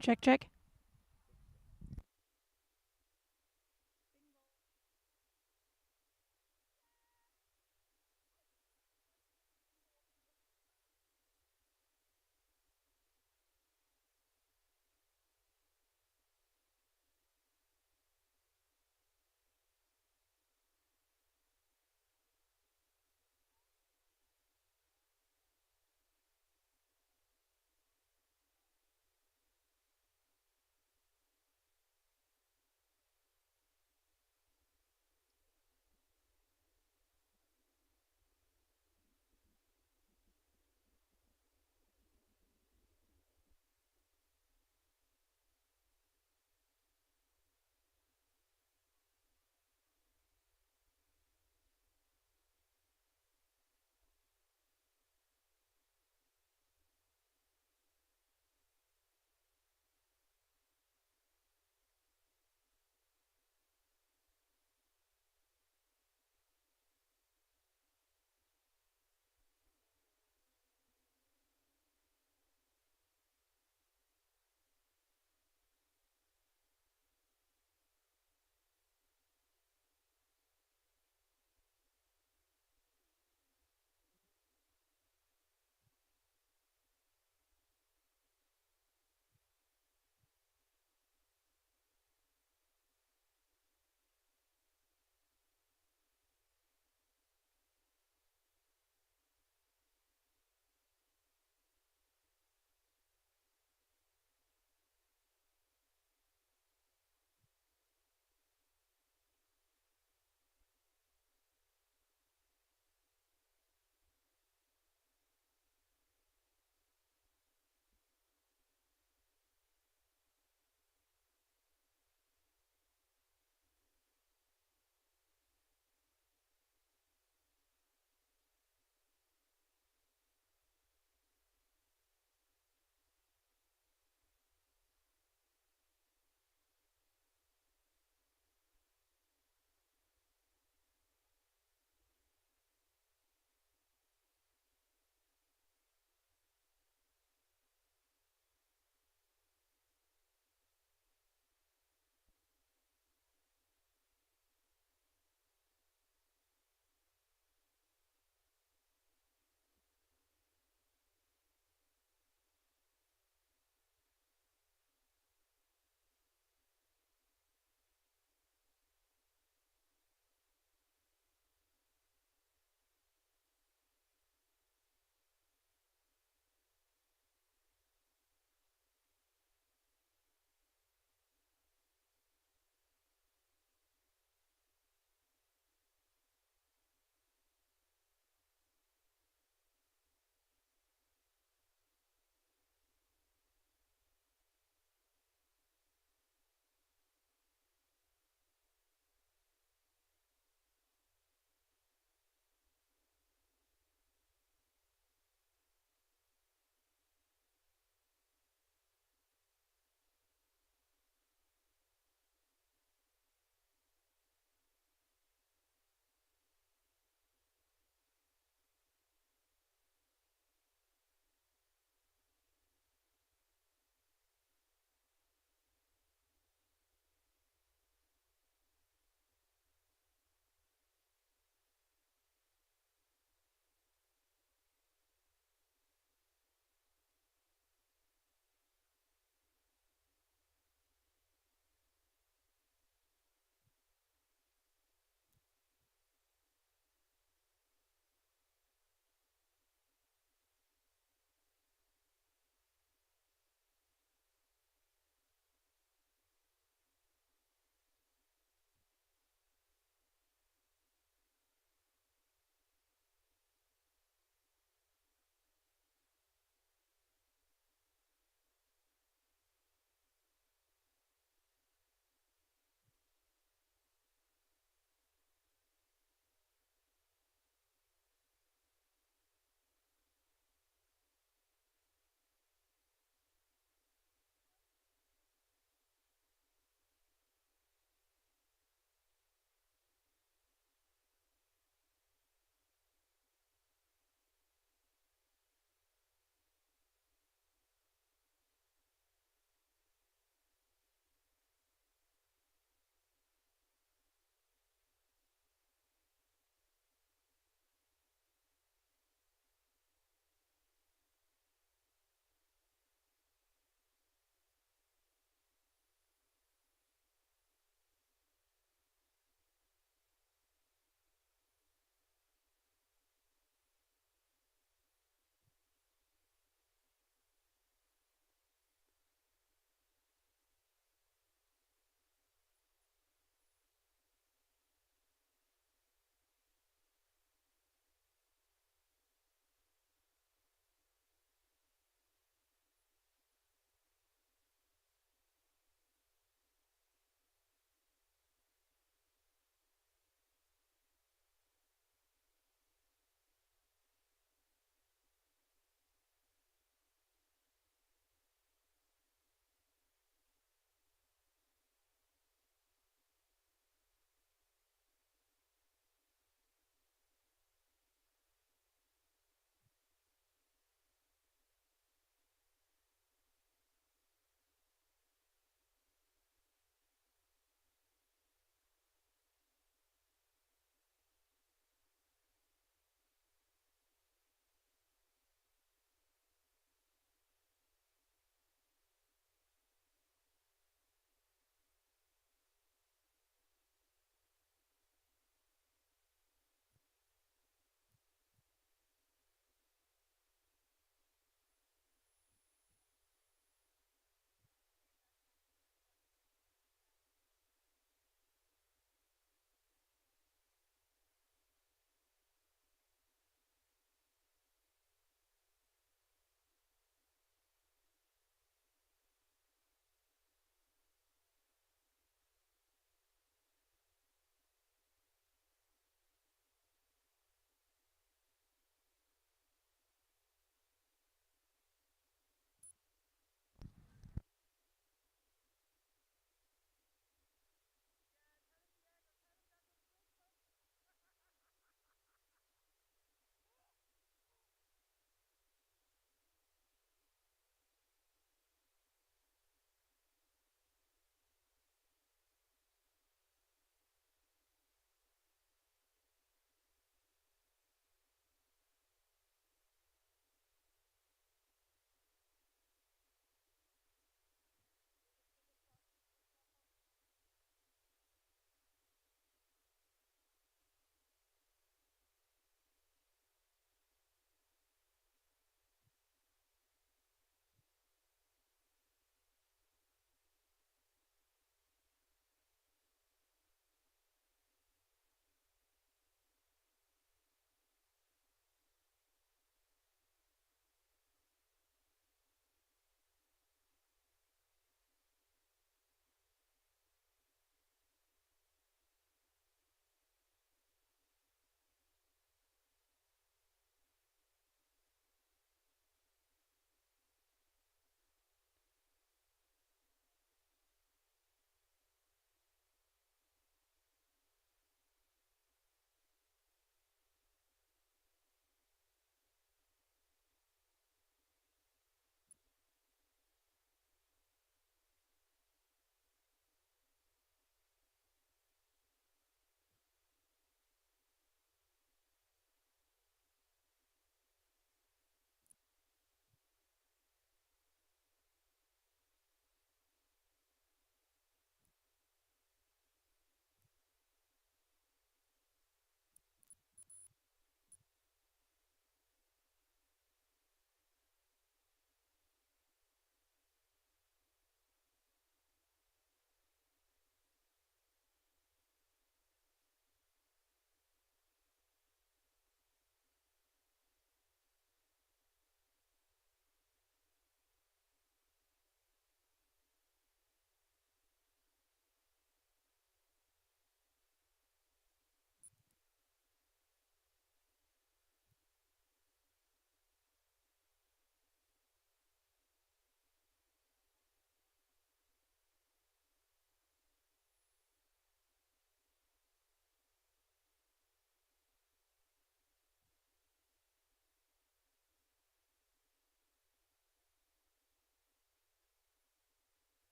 Check, check.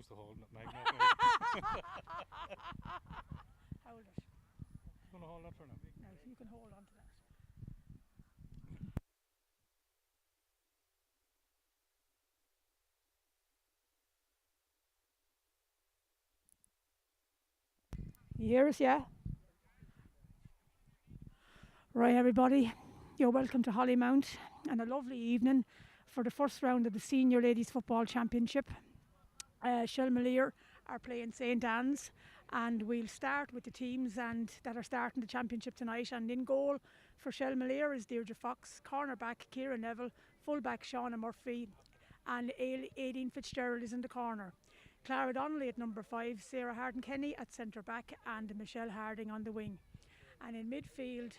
used to holding it, Meg. Hold it. You want to hold that for now? No, you can hold on to that. You hear us, yeah? Right, everybody. You're welcome to Hollymount and a lovely evening for the first round of the Senior Ladies Football Championship. Shelmalier are playing St Anne's, and we'll start with the teams that are starting the championship tonight. And in goal for Shelmalier is Deirdre Fox, cornerback Ciara Neville, fullback Shauna Murphy, and Aideen Fitzgerald is in the corner. Clara Donnelly at number 5, Sarah Harden Kenny at centre back, and Michelle Harding on the wing. And in midfield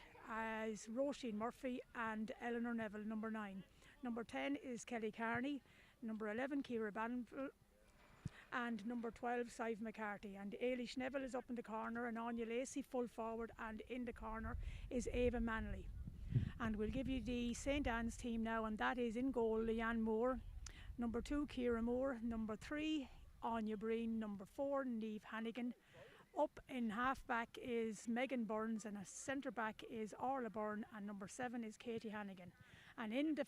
is Roisin Murphy and Eleanor Neville, number 9. Number 10 is Kelly Carney, number 11 Ciara Banville, and number 12 Sive McCarthy. And Ailish Neville is up in the corner, and Anya Lacey full forward, and in the corner is Ava Manley. And we'll give you the St Anne's team now, and that is in goal Leanne Moore, number 2 Ciara Moore, number 3 Anya Breen, number 4 Niamh Hannigan. Up in half-back is Megan Burns, and a centre-back is Orla Byrne, and number 7 is Katie Hannigan. And in the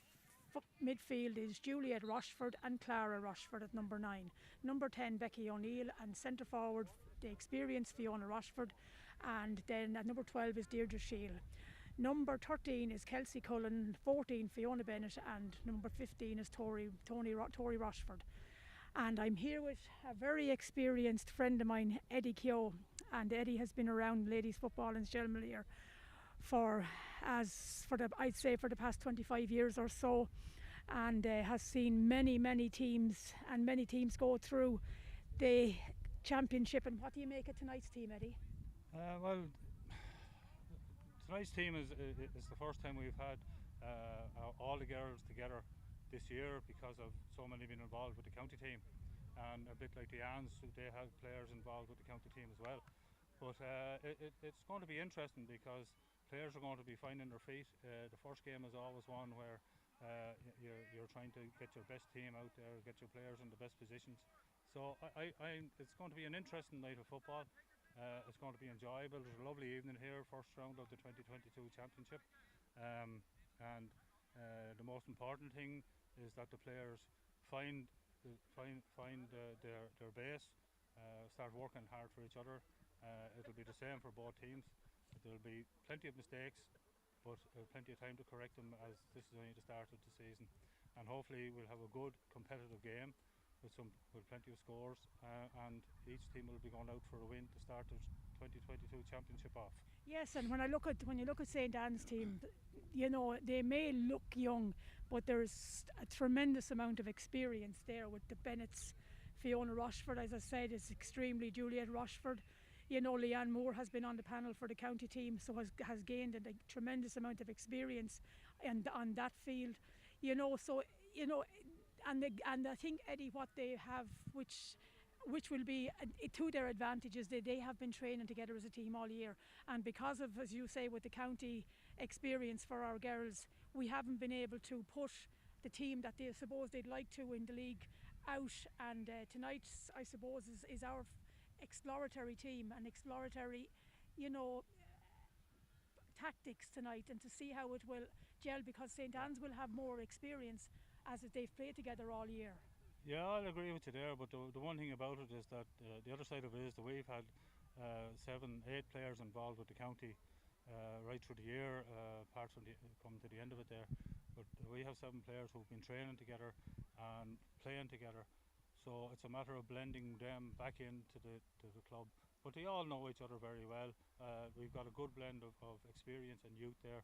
midfield is Juliet Rochford and Clara Rochford at number 9. Number 10 Becky O'Neill, and centre forward the experienced Fiona Rochford, and then at number 12 is Deirdre Shield. Number 13 is Kelsey Cullen, 14 Fiona Bennett, and number 15 is Tori Rochford. And I'm here with a very experienced friend of mine, Eddie Keogh, and Eddie has been around ladies football in Shelmalier I'd say for the past 25 years or so, and has seen many teams go through the championship. And what do you make of tonight's team, Eddie? Well, tonight's team is the first time we've had all the girls together this year, because of so many being involved with the county team, and a bit like the Anns, they have players involved with the county team as well. But it's going to be interesting, because players are going to be finding their feet. The first game is always one where you're trying to get your best team out there, get your players in the best positions. So it's going to be an interesting night of football. It's going to be enjoyable. There's a lovely evening here, first round of the 2022 championship, and the most important thing is that the players find their base, start working hard for each other. It'll be the same for both teams. There'll be plenty of mistakes, but plenty of time to correct them, as this is only the start of the season. And hopefully we'll have a good competitive game with plenty of scores, and each team will be going out for a win to start the 2022 championship off. Yes, and when you look at St Anne's team, you know, they may look young, but there's a tremendous amount of experience there with the Bennetts. Fiona Rochford, as I said, is extremely. Juliet Rochford, you know, Leanne Moore has been on the panel for the county team, so has gained a tremendous amount of experience on that field, you know. So you know, and I think, Eddie, what they have, which will be to their advantages, they have been training together as a team all year, and because of, as you say, with the county experience for our girls, we haven't been able to push the team that they suppose they'd like to in the league out. And tonight, I suppose, is our exploratory team and exploratory, you know, tactics tonight, and to see how it will gel, because St Anne's will have more experience as they've played together all year. Yeah, I'll agree with you there, but the one thing about it is that the other side of it is that we've had 7, 8 players involved with the county right through the year, apart from come to the end of it there. But we have 7 players who've been training together and playing together, so it's a matter of blending them back into the club. But they all know each other very well. We've got a good blend of experience and youth there.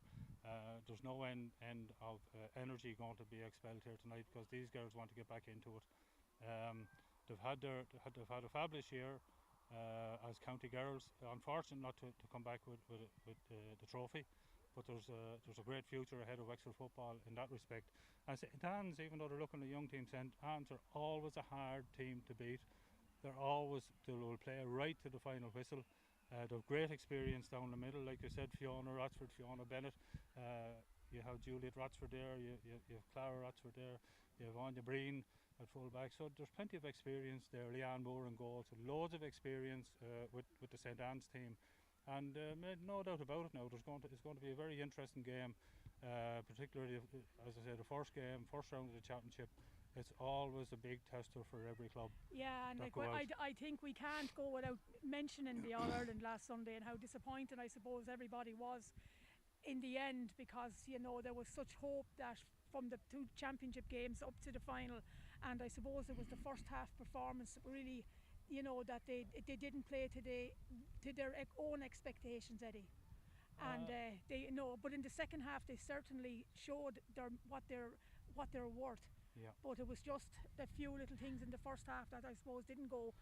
There's no end of energy going to be expelled here tonight, because these girls want to get back into it. They've had a fabulous year as county girls. Unfortunate not to come back with the trophy, but there's a great future ahead of Wexford football in that respect. And St Anne's, even though they're looking at young teams, St Anne's are always a hard team to beat. They will play right to the final whistle. They have great experience down the middle, like I said, Fiona Rochford, Fiona Bennett. You have Juliet Rochford there, you have Clara Rochford there, you have Anya Breen. at full back. So there's plenty of experience there. Leanne Moore in goal, so loads of experience with the St Anne's team, and no doubt about it. Now it's going to be a very interesting game, particularly as I say, the first game, first round of the championship. It's always a big tester for every club. Yeah, and like, I think we can't go without mentioning the All Ireland last Sunday and how disappointed I suppose everybody was in the end, because you know there was such hope that from the 2 championship games up to the final, and I suppose it was the first half performance really, you know, that they didn't play to their own expectations, Eddie. And they but in the second half they certainly showed what they're worth. Yeah. But it was just the few little things in the first half that I suppose didn't go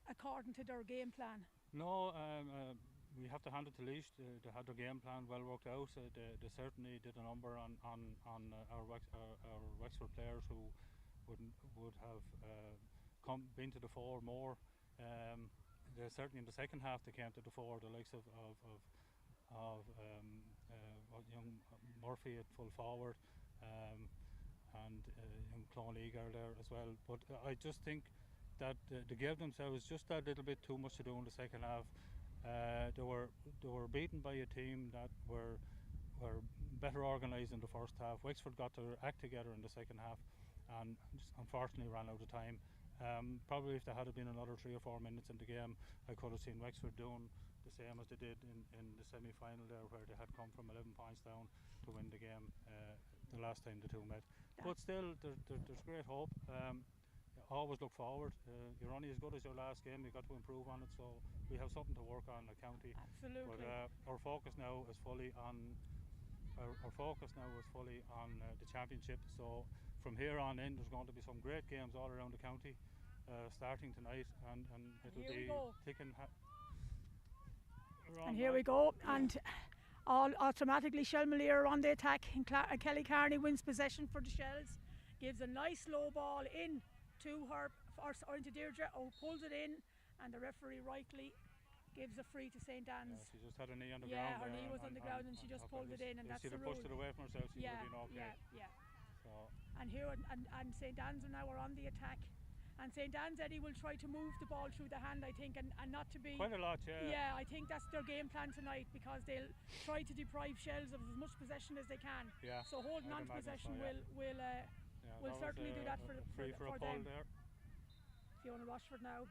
according to their game plan. No, we have to hand it to Laois. They had their game plan well worked out. They certainly did a number on our Wexford players who would have been to the fore more. They certainly in the second half they came to the fore. The likes of young Murphy at full forward. And young Clone Eager there as well. But I just think that they gave themselves just that little bit too much to do in the second half. They were beaten by a team that were better organised in the first half. Wexford got their act together in the second half, and just unfortunately ran out of time. Probably if there had been another 3 or 4 minutes in the game, I could have seen Wexford doing the same as they did in the semi-final there, where they had come from 11 points down to win the game the last time the two met. But still, there's great hope. Always look forward. You're only as good as your last game. You've got to improve on it. So we have something to work on at county. Absolutely. But our focus now is fully on the championship. So from here on in, there's going to be some great games all around the county, starting tonight, and it'll be ticking. And here we go. And all automatically Shelmalier are on the attack, and Kelly Carney wins possession for the Shels, gives a nice low ball in to her or into Deirdre, who pulls it in, and the referee rightly gives a free to St Anne's. Yeah, she just had a knee on the ground. Yeah, her knee was on the ground and she just pulled it in, and that's the rule. She'd have pushed it away from herself, she would have been okay. Yeah. So. And here and St Anne's are now on the attack. And St Anne's, Eddie, will try to move the ball through the hand, I think, and not to be... Quite a lot, yeah. Yeah, I think that's their game plan tonight, because they'll try to deprive Shels of as much possession as they can. Yeah. So holding on to possession will certainly do that for them. There. Fiona Rochford now,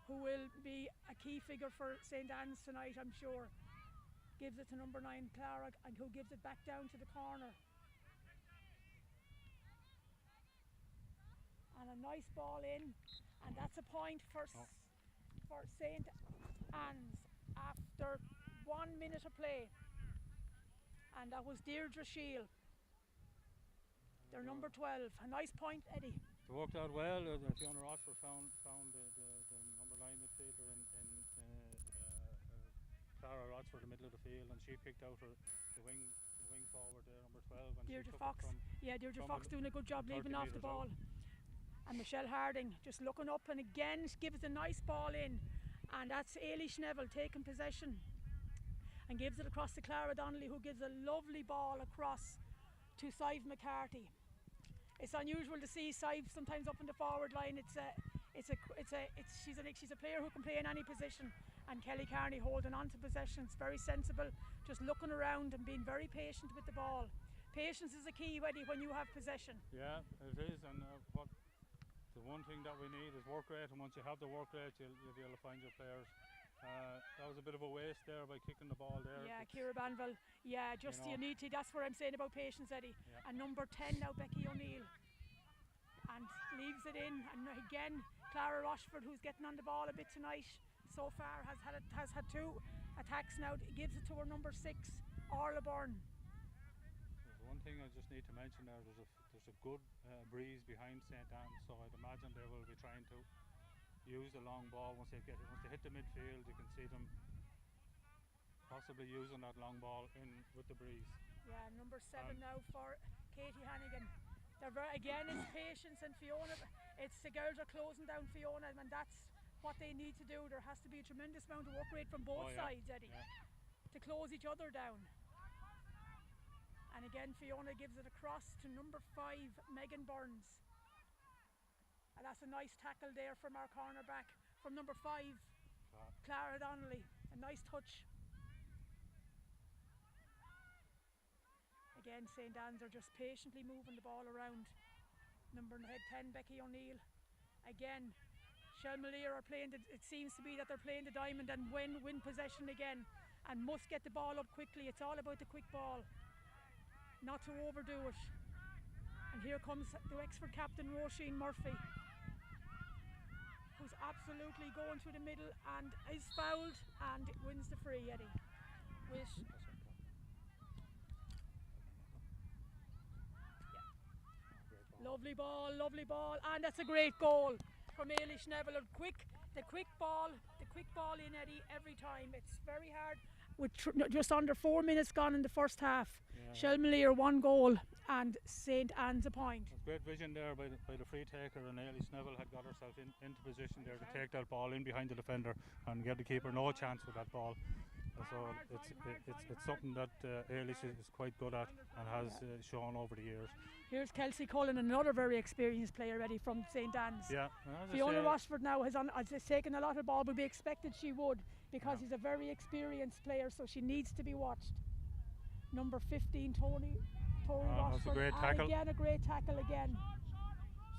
who will be a key figure for St Anne's tonight, I'm sure. Gives it to number 9, Clara, and who gives it back down to the corner. And a nice ball in, and that's a point for St Anne's after 1 minute of play. And that was Deirdre Shield, their number 12. A nice point, Eddie. It worked out well. Fiona Rochford found the number 9 midfielder in Clara Rochford, the middle of the field, and she picked out the wing forward there, number 12. And Deirdre Fox. Deirdre Fox doing a good job leaving off the ball. And Michelle Harding just looking up, and again gives a nice ball in, and that's Ailey Schnevel taking possession and gives it across to Clara Donnelly, who gives a lovely ball across to Sive McCarthy. It's unusual to see Sive sometimes up in the forward line. She's a player who can play in any position, and Kelly Carney holding on to possession. It's very sensible, just looking around and being very patient with the ball. Patience is a key, Eddie, when you have possession. Yeah, it is, and the one thing that we need is work rate, and once you have the work rate, you'll be able to find your players. That was a bit of a waste there by kicking the ball there. Yeah, Ciara Banville. Yeah, just you need to. That's what I'm saying about patience, Eddie. Yeah. And number 10 now, Becky O'Neill, and leaves it in. And again, Clara Rochford, who's getting on the ball a bit tonight so far, has had 2 attacks now. Gives it to her number 6, Orla Byrne. One thing I just need to mention there, there's a good breeze behind St Anne's, so I'd imagine they will be trying to use the long ball once they hit the midfield. You can see them possibly using that long ball in with the breeze. Yeah, number 7 now for Katie Hannigan. Again, it's patience, and Fiona. It's the girls are closing down Fiona, and that's what they need to do. There has to be a tremendous amount of work rate from both sides, Eddie, to close each other down. And again, Fiona gives it across to number 5, Megan Burns. And that's a nice tackle there from our cornerback, from number 5, Clara Donnelly. A nice touch. Again, St. Anne's are just patiently moving the ball around. Number 10, Becky O'Neill. Again, Shelmalier are playing, it seems to be that they're playing the diamond and win possession again, and must get the ball up quickly. It's all about the quick ball, not to overdo it. And here comes the Wexford captain, Roisin Murphy, who's absolutely going through the middle and is fouled and wins the free, Eddie. Lovely ball, and that's a great goal from Ailish Neville. The quick ball in, Eddie, every time. It's very hard. With just under 4 minutes gone in the first half, Shelmalier 1 goal and St. Anne's a point. Great vision there by the free taker, and Ailish Neville had got herself into position there to take that ball in behind the defender and give the keeper no chance with that ball. So it's something that Ailish is quite good at and has shown over the years. Here's Kelsey Cullen, another very experienced player, ready from St. Anne's. Yeah. Fiona Rochford now has taken a lot of ball, but we expected she would, because he's a very experienced player, so she needs to be watched. Number 15, Tori Rochford. That's a great tackle. And again, a great tackle again.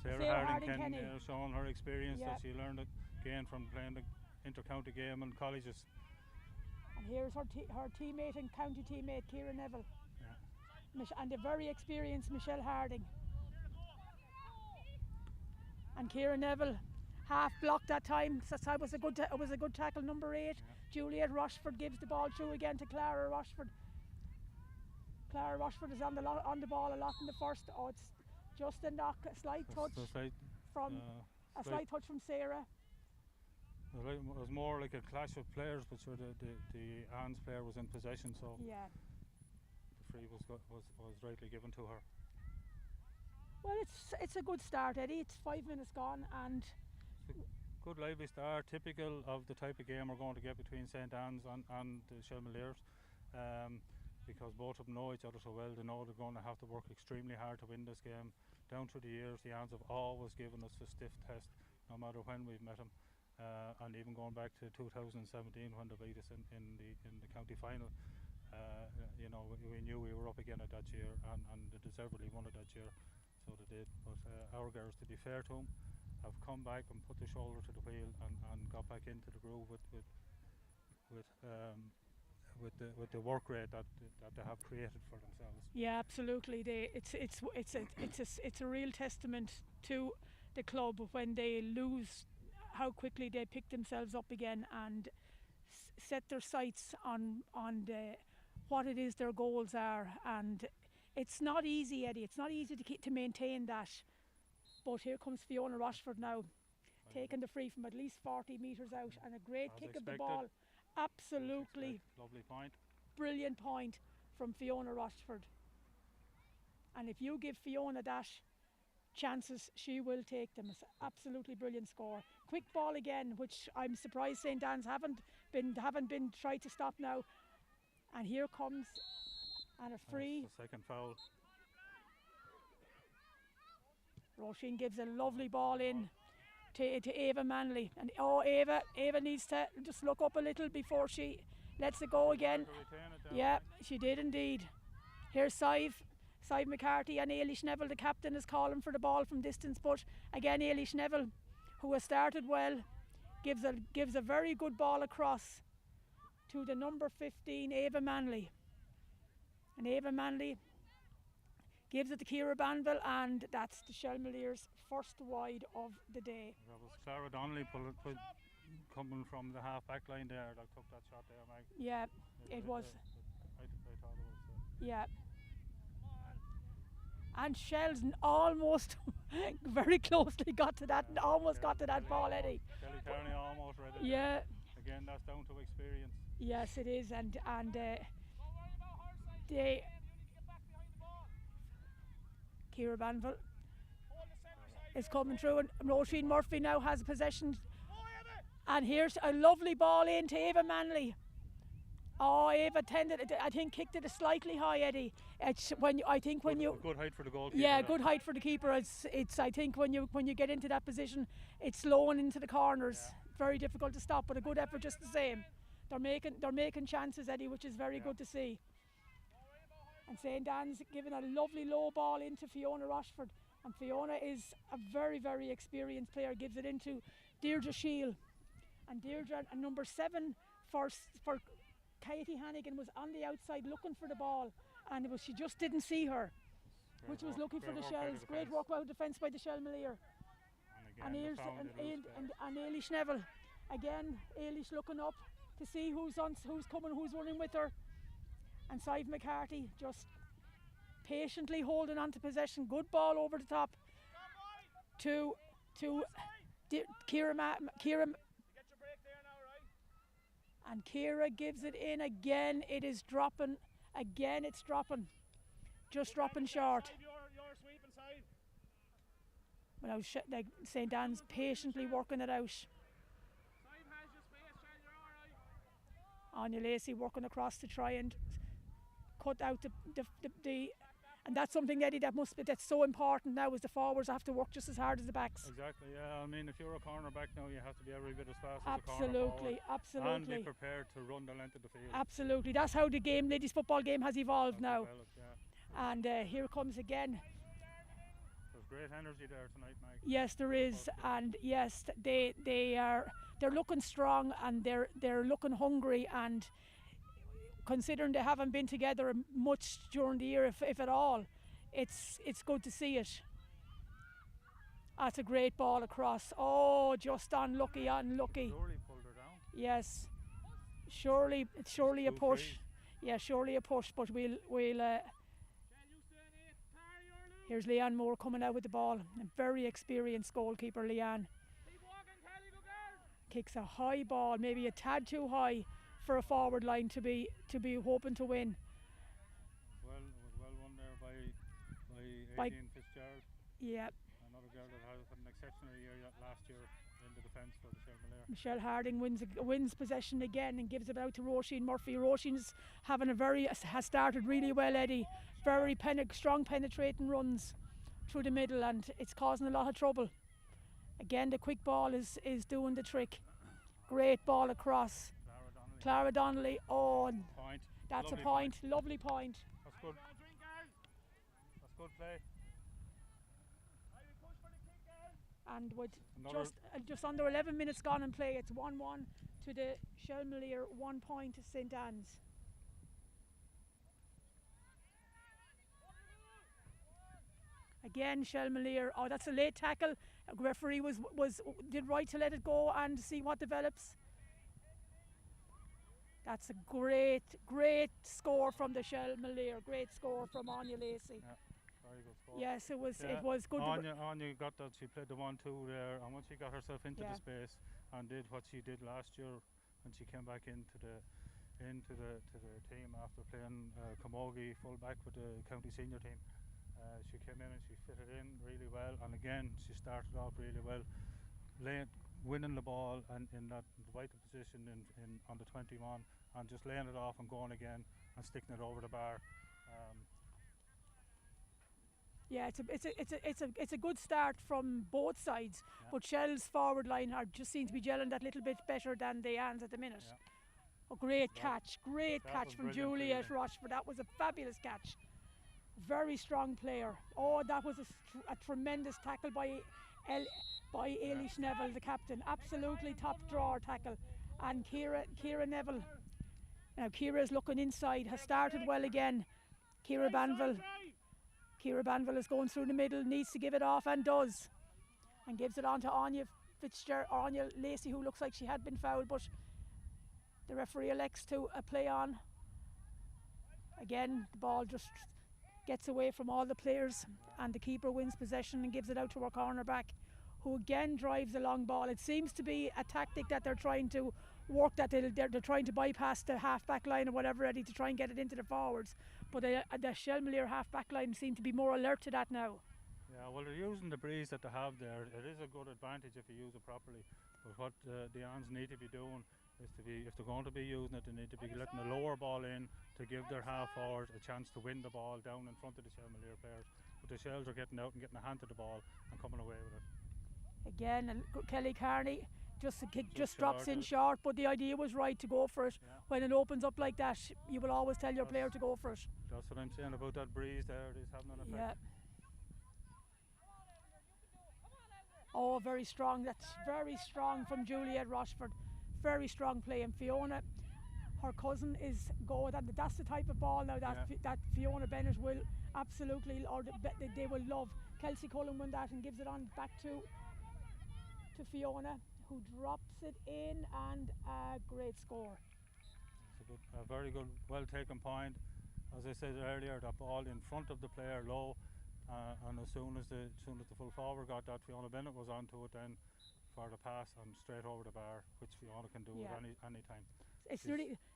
Sarah Harding showing her experience that she learned again from playing the inter-county game and colleges. And here's her teammate and county teammate, Ciara Neville. And the very experienced Michelle Harding. And Ciara Neville half blocked that time. So it was a good tackle. Number 8, Juliet Rochford gives the ball through again to Clara Rochford. Clara Rochford is on the ball a lot in the first. Oh, it's just a knock, a slight touch from Sarah. It was more like a clash of players, but sure the Anne's player was in possession, so the free was rightly given to her. Well, it's a good start, Eddie. It's 5 minutes gone, and it's a good lively start, typical of the type of game we're going to get between St. Anne's and the Shelmaliers, because both of them know each other so well. They know they're going to have to work extremely hard to win this game. Down through the years, the Annes have always given us a stiff test, no matter when we've met them. And even going back to 2017 when they beat us in the county final, we knew we were up again at that year, and they deservedly won it that year, so they did. But our girls, to be fair to them, have come back and put the shoulder to the wheel and got back into the groove with the work rate that they have created for themselves. Yeah, absolutely. It's a real testament to the club when they lose, how quickly they pick themselves up again and set their sights on what it is their goals are. And it's not easy, Eddie. It's not easy to maintain that. But here comes Fiona Rochford now, taking the free from at least 40 metres out, and a great kick of the ball. Absolutely lovely point. Brilliant point from Fiona Rochford. And if you give Fiona that chances, she will take them. It's absolutely brilliant score. Quick ball again, which I'm surprised St. Anne's haven't been tried to stop now. And here comes and a free. The second foul. Roisin gives a lovely ball in to Ava Manley, and Ava needs to just look up a little before she lets it go again. Yeah, she did indeed. Here's Sive McCarthy, and Ailish Neville, the captain, is calling for the ball from distance, but again Ailish Neville, who has started well, gives a very good ball across to the number 15, Ava Manley. And Ava Manley gives it to Ciara Banville, and that's the Shelmaliers' first wide of the day. That was Clara Donnelly coming from the half back line there that took that shot there, Meg. Yeah, it was. I thought it was. Yeah. And Shels almost very closely got to that, got to that ball, Eddie. Kelly Kearney almost read it. Yeah. Again, that's down to experience. Yes, it is, and Ciara Banville is coming through, and Roisin Murphy now has possession. And here's a lovely ball in to Ava Manley. Oh, Ava tended it. I think kicked it slightly high, Eddie. It's I think when you good height for the goalkeeper. yeah, good height for the keeper. It's I think when you get into that position, it's slowing into the corners. Yeah. Very difficult to stop, but a good effort just the same. They're making chances, Eddie, which is very good to see. And St. Anne's giving a lovely low ball into Fiona Rochford, and Fiona is a very, very experienced player. Gives it into Deirdre Shield, and Deirdre and number 7 for Katie Hannigan was on the outside looking for the ball, and she just didn't see her, which was lucky for the Shels. Great work out defence by the Shell Malier. And Ailish Neville. Again, Ailish looking up to see who's coming, who's running with her. And Sive McCarthy just patiently holding on to possession. Good ball over the top to Kira. And Kira gives it in again. It is dropping. Again, it's dropping. Just dropping short. Well, like St. Anne's patiently working it out. Anya Lacey working across to try and cut out the and that's something, Eddie, that's so important now, is the forwards have to work just as hard as the backs. Exactly, yeah. I mean, if you're a cornerback now, you have to be every bit as fast absolutely, as a corner forward. Absolutely. And be prepared to run the length of the field. Absolutely. That's how the game, ladies football game, has evolved now. Yeah. And here comes again. There's great energy there tonight, Mike. Yes, there is. And yes, they're looking strong, and they're looking hungry, and considering they haven't been together much during the year, if at all, it's good to see it. That's a great ball across. Oh, just unlucky. Surely pulled her down. Yes, surely a push. Yeah, surely a push. But we'll. Here's Leanne Moore coming out with the ball. A very experienced goalkeeper, Leanne. Kicks a high ball, maybe a tad too high for a forward line to be hoping to win. It was well won there by Aileen Fitzgerald. Yeah. Another girl that had an exceptional year last year in the defence for the Shell Malier. Michelle Harding wins possession again and gives it out to Roisin Murphy. Roisin's has started really well, Eddie. Very strong penetrating runs through the middle, and it's causing a lot of trouble. Again, the quick ball is doing the trick. Great ball across. Clara Donnelly. Oh, point. That's lovely a point. Lovely point. That's good. That's good play. And with just under 11 minutes gone in play, it's 1-1 to the Shell Malier, 1 point to St. Anne's. Again, Shell Malier. Oh, that's a late tackle. A referee did right to let it go and see what develops. That's a great score from the Shell Malier. Great score from Anya Lacey. Yeah, very good score. Yes, it was good. Anya got that. She played the 1-2 there, and once she got herself into the space and did what she did last year, when she came back into the team after playing Camogie full back with the county senior team. She came in and she fitted in really well, and again she started off really well, winning the ball and in that vital position in on the 21, and just laying it off and going again and sticking it over the bar. Yeah, it's a good start from both sides, but Shell's forward line just seem to be gelling that little bit better than the Anns at the minute. A great catch from Juliet Rochford. That was a fabulous catch. Very strong player. Oh, that was a tremendous tackle by Ailish Neville, the captain. Absolutely top drawer tackle. And Kira Neville. Now Kira's looking inside, has started well again. Kira Banville is going through the middle, needs to give it off and does. And gives it on to Anya Lacey, who looks like she had been fouled, but the referee elects to play on. Again, the ball just gets away from all the players, and the keeper wins possession and gives it out to her cornerback, who again drives a long ball. It seems to be a tactic that they're trying to work, that they're trying to bypass the half-back line or whatever, ready to try and get it into the forwards. But the Shell Malier half-back line seem to be more alert to that now. Yeah, well, they're using the breeze that they have there. It is a good advantage if you use it properly. But what the Anns need to be doing is to be, if they're going to be using it, they need to be letting the lower ball in to give their half forward a chance to win the ball down in front of the Shelmalier players. But the Shels are getting out and getting a hand to the ball and coming away with it. Again, Kelly Carney just drops in short, short, but the idea was right to go for it. Yeah. When it opens up like that, you will always tell your player to go for it. That's what I'm saying about that breeze there. It is having an effect. Yeah. Oh, very strong. That's very strong from Juliet Rochford. Very strong play. And Fiona, her cousin, is good. And that's the type of ball now that that Fiona Bennett will absolutely, or they will love. Kelsey Cullen won that and gives it on back to Fiona, who drops it in, and a great score. It's a very good, well taken point. As I said earlier, that ball in front of the player low. And as soon as the full forward got that, Fiona Bennett was onto it then for the pass and straight over the bar, which Fiona can do at any time.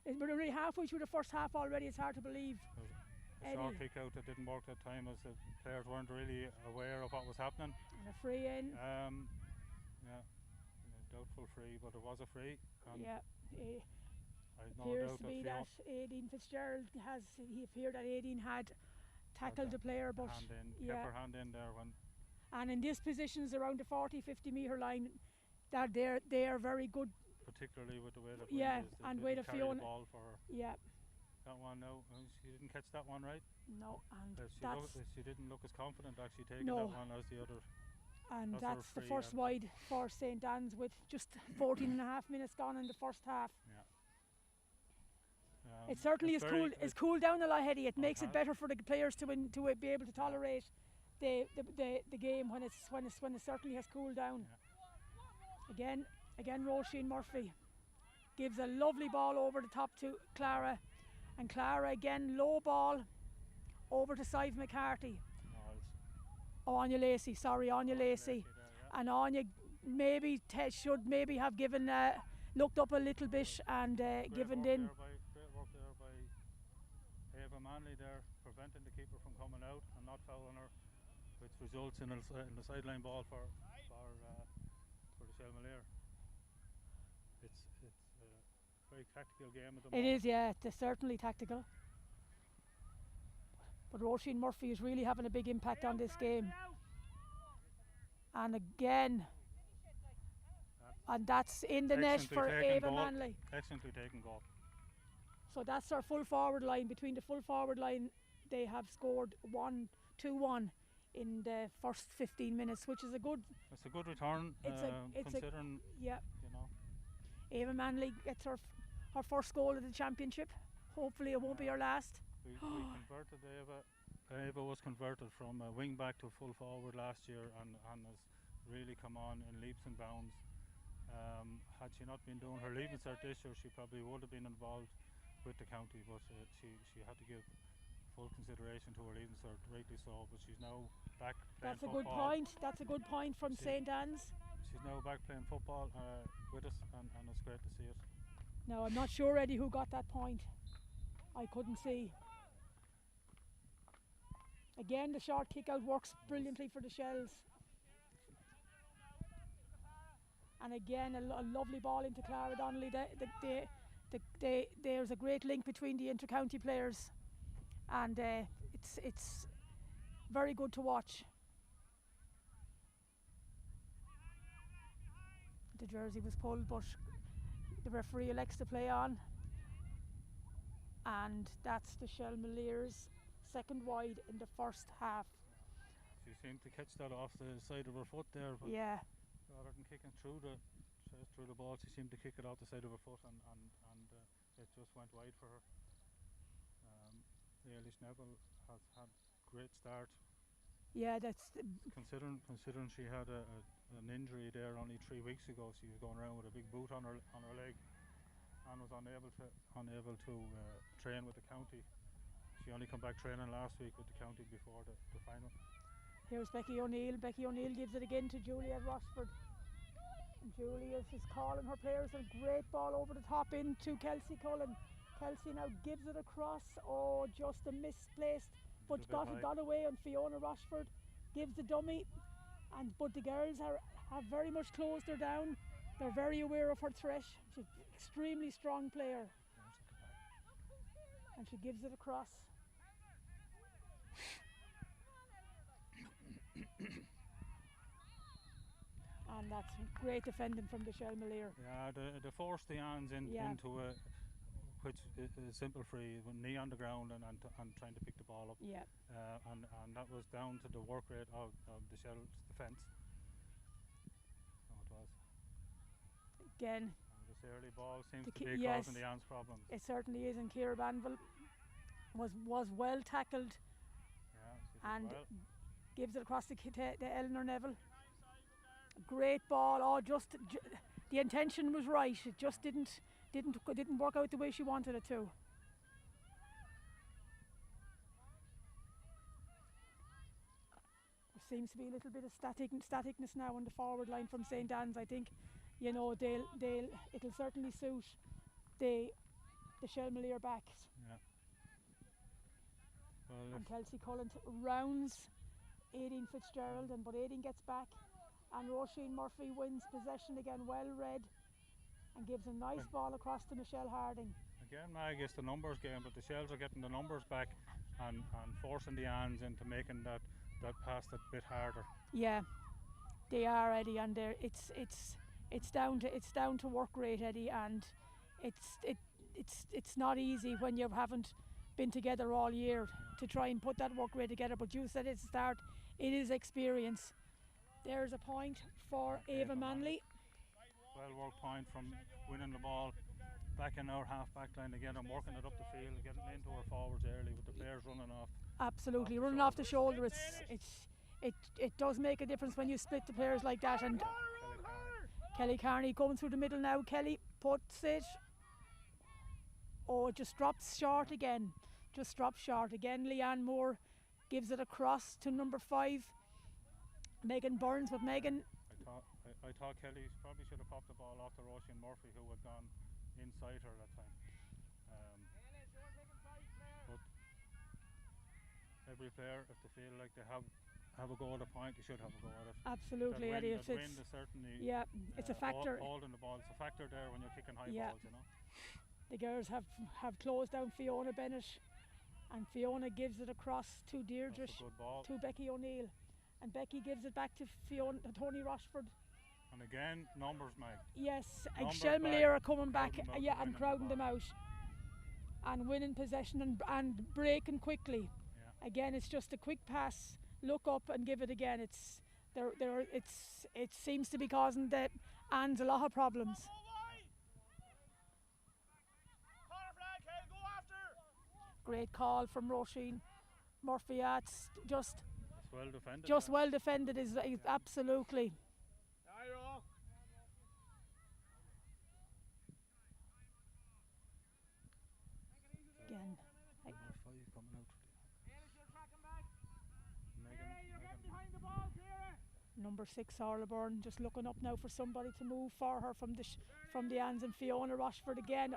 We're really halfway through the first half already. It's hard to believe. A short kick out that didn't work that time, as the players weren't really aware of what was happening. And a free in. Doubtful free, but it was a free. Appears to be that Aideen Fitzgerald he appeared that Aideen had tackled the player, but kept her hand in there when. And in these positions around the 40-50 metre line, that they are very good. Particularly with the way that and way the Fiona. The ball for her. Yeah. That one now, she didn't catch that one right. No, and she didn't look as confident actually taking that one as the other. And that's the first wide for St. Anne's with just 14 and a half minutes gone in the first half. It certainly is cooled down a lot, Hetty. It makes it better for the players to be able to tolerate the game when it certainly has cooled down. Again, Roisin Murphy gives a lovely ball over the top to Clara, and Clara again low ball over to Sive McCarthy. Anya Lacey, and Anya maybe should have given looked up a little bit and given in. Great work there by Ava Manley there, preventing the keeper from coming out and not fouling her, which results in the sideline ball for the Shelmalier. It's a very tactical game at the moment. It is, yeah, it's certainly tactical. But Roisin Murphy is really having a big impact on this game. And again, and that's in the net for Ava Manley. Excellently taken goal. So that's our full forward line. Between the full forward line, they have scored 2-1 in the first 15 minutes, which is a good. It's a good return, considering. Yeah. You know. Ava Manley gets her first goal of the championship. Hopefully, it won't be her last. We converted Ava. Ava was converted from a wing back to full forward last year and has really come on in leaps and bounds. Had she not been doing her leaving cert this year, she probably would have been involved with the county, but she had to give full consideration to her leaving cert, rightly so. But she's now back playing football. That's a good point from St. Anne's. She's now back playing football with us, and it's great to see it. Now, I'm not sure, Eddie, who got that point. I couldn't see. Again, the short kick out works brilliantly for the Shels. And again, a lovely ball into Clara Donnelly. There's a great link between the inter-county players, and it's very good to watch. The jersey was pulled, but the referee elects to play on, and that's the Shelmaliers' second wide in the first half. She seemed to catch that off the side of her foot there, but rather than kicking through the ball, she seemed to kick it off the side of her foot, and it just went wide for her. Eilish Neville has had a great start. Yeah, that's considering she had an injury there only 3 weeks ago. She was going around with a big boot on her leg and was unable to train with the county. She only come back training last week with the county before the final. Here's Becky O'Neill. Becky O'Neill gives it again to Juliet Rochford. And Juliet is calling her players. A great ball over the top into Kelsey Cullen. Kelsey now gives it across. Oh, just a misplaced, but got away. And Fiona Rochford gives the dummy. But the girls have very much closed her down. They're very aware of her threat. She's an extremely strong player. And she gives it across. And that's great defending from the Shell Malier. Yeah, they forced the hands into which is a simple free, with knee on the ground and trying to pick the ball up. Yeah. And that was down to the work rate of the Shell's defence. So it was. Again. And this early ball seems to be causing the hands problems. It certainly is, and Ciara Banville was well tackled. Yeah, and well. Gives it across to Eleanor Neville. Great ball. Oh, the intention was right. It just didn't work out the way she wanted it to. There seems to be a little bit of staticness now on the forward line from St. Anne's. I think, it'll certainly suit the Shell Malier backs. Yeah. Well, and Kelsey Cullen rounds Aideen Fitzgerald, but Aideen gets back, and Roisin Murphy wins possession again, well read, and gives a nice ball across to Michelle Harding. Again, Mag, it's the numbers game, but the Shells are getting the numbers back and forcing the hands into making that pass that bit harder. Yeah, they are, Eddie, and it's down to work rate, Eddie, and it's not easy when you haven't been together all year to try and put that work rate together. But you said at the start, it is experience. There's a point for Ava Manley. Well worked point from winning the ball back in our half back line again and working it up the field, getting into our forwards early with the players running off. Absolutely, running off the shoulder. It does make a difference when you split the players like that. And Kelly Carney going through the middle now. Kelly puts it. Oh, it just drops short again. Leanne Moore gives it across to number 5, Megan Burns. But Megan, I thought Kelly probably should have popped the ball off to Roisin Murphy, who had gone inside her that time. But every player, if they feel like they have a go at a point, they should have a go at it. Absolutely, that Eddie. wind is certainly it's a factor. Holding the ball, it's a factor there when you're kicking high balls, The girls have closed down Fiona Bennett, and Fiona gives it across to Deirdre, to Becky O'Neill, and Becky gives it back to Tony Rochford. And again, numbers, Mike. Yes, Shell Malier are coming back, and crowding them out, and winning possession and breaking quickly. Yeah. Again, it's just a quick pass, look up and give it again. It seems to be causing the Anne's a lot of problems. Great call from Roisin Murphy. It's just well defended. Just well defended is absolutely. Again. Number 6, Orla Byrne, just looking up now for somebody to move for her from the Anns, and Fiona Rochford again.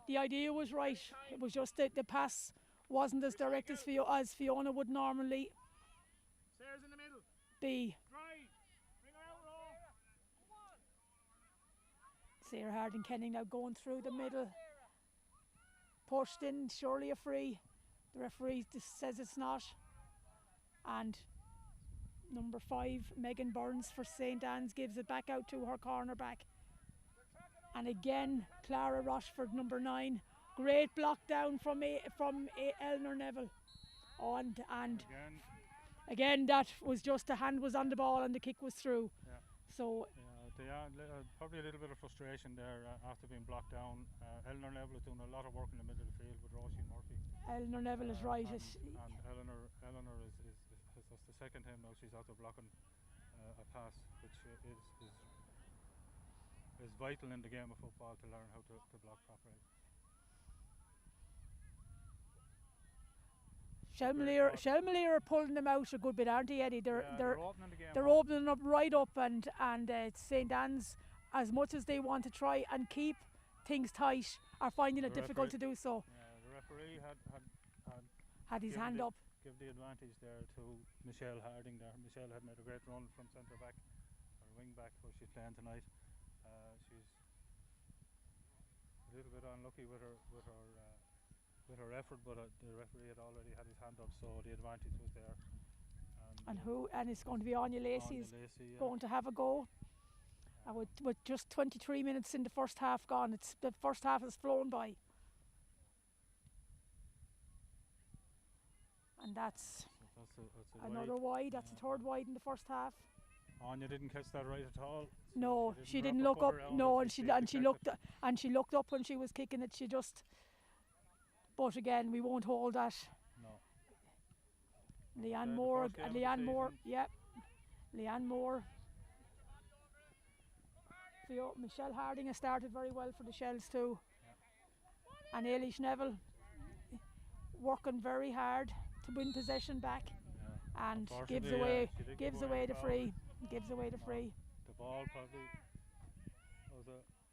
The idea was right. It was just that the pass wasn't as direct as Fiona would normally be. Sarah Harding Kenning now going through the middle. Pushed in, surely a free. The referee says it's not. And number 5, Megan Burns for St. Anne's, gives it back out to her cornerback. And again, Clara Rochford, number 9. Great block down from Eleanor Neville. And again, that was just a hand was on the ball and the kick was through. Yeah. So probably a little bit of frustration there after being blocked down. Eleanor Neville is doing a lot of work in the middle of the field with Roisin Murphy. Eleanor Neville is right. And Eleanor is that's the second time now she's out there blocking a pass, which is vital in the game of football to learn how to block properly. Shell Malier are pulling them out a good bit, aren't they, Eddie? They're opening the game. They're opening up right up, and St. Anne's, as much as they want to try and keep things tight, are finding it difficult to do so. Yeah, the referee had his hand up. Give the advantage there to Michelle Harding there. Michelle had made a great run from centre back or wing back where she's playing tonight. She's a little bit unlucky with her effort, but the referee had already had his hand up, so the advantage was there. And it's going to be Anya Lacey's going to have a go. With just 23 minutes in the first half gone, the first half has flown by. And that's another wide. That's a third wide in the first half. Anya didn't catch that right at all. No, she didn't look up. No, and she looked up when she was kicking it. She just. But again, we won't hold that. No. Leanne Moore. Yep. Leanne Moore. Michelle Harding has started very well for the Shels too. Yeah. And Ailish Neville working very hard to win possession back. Yeah. And gives away the free. Gives away the free. The ball probably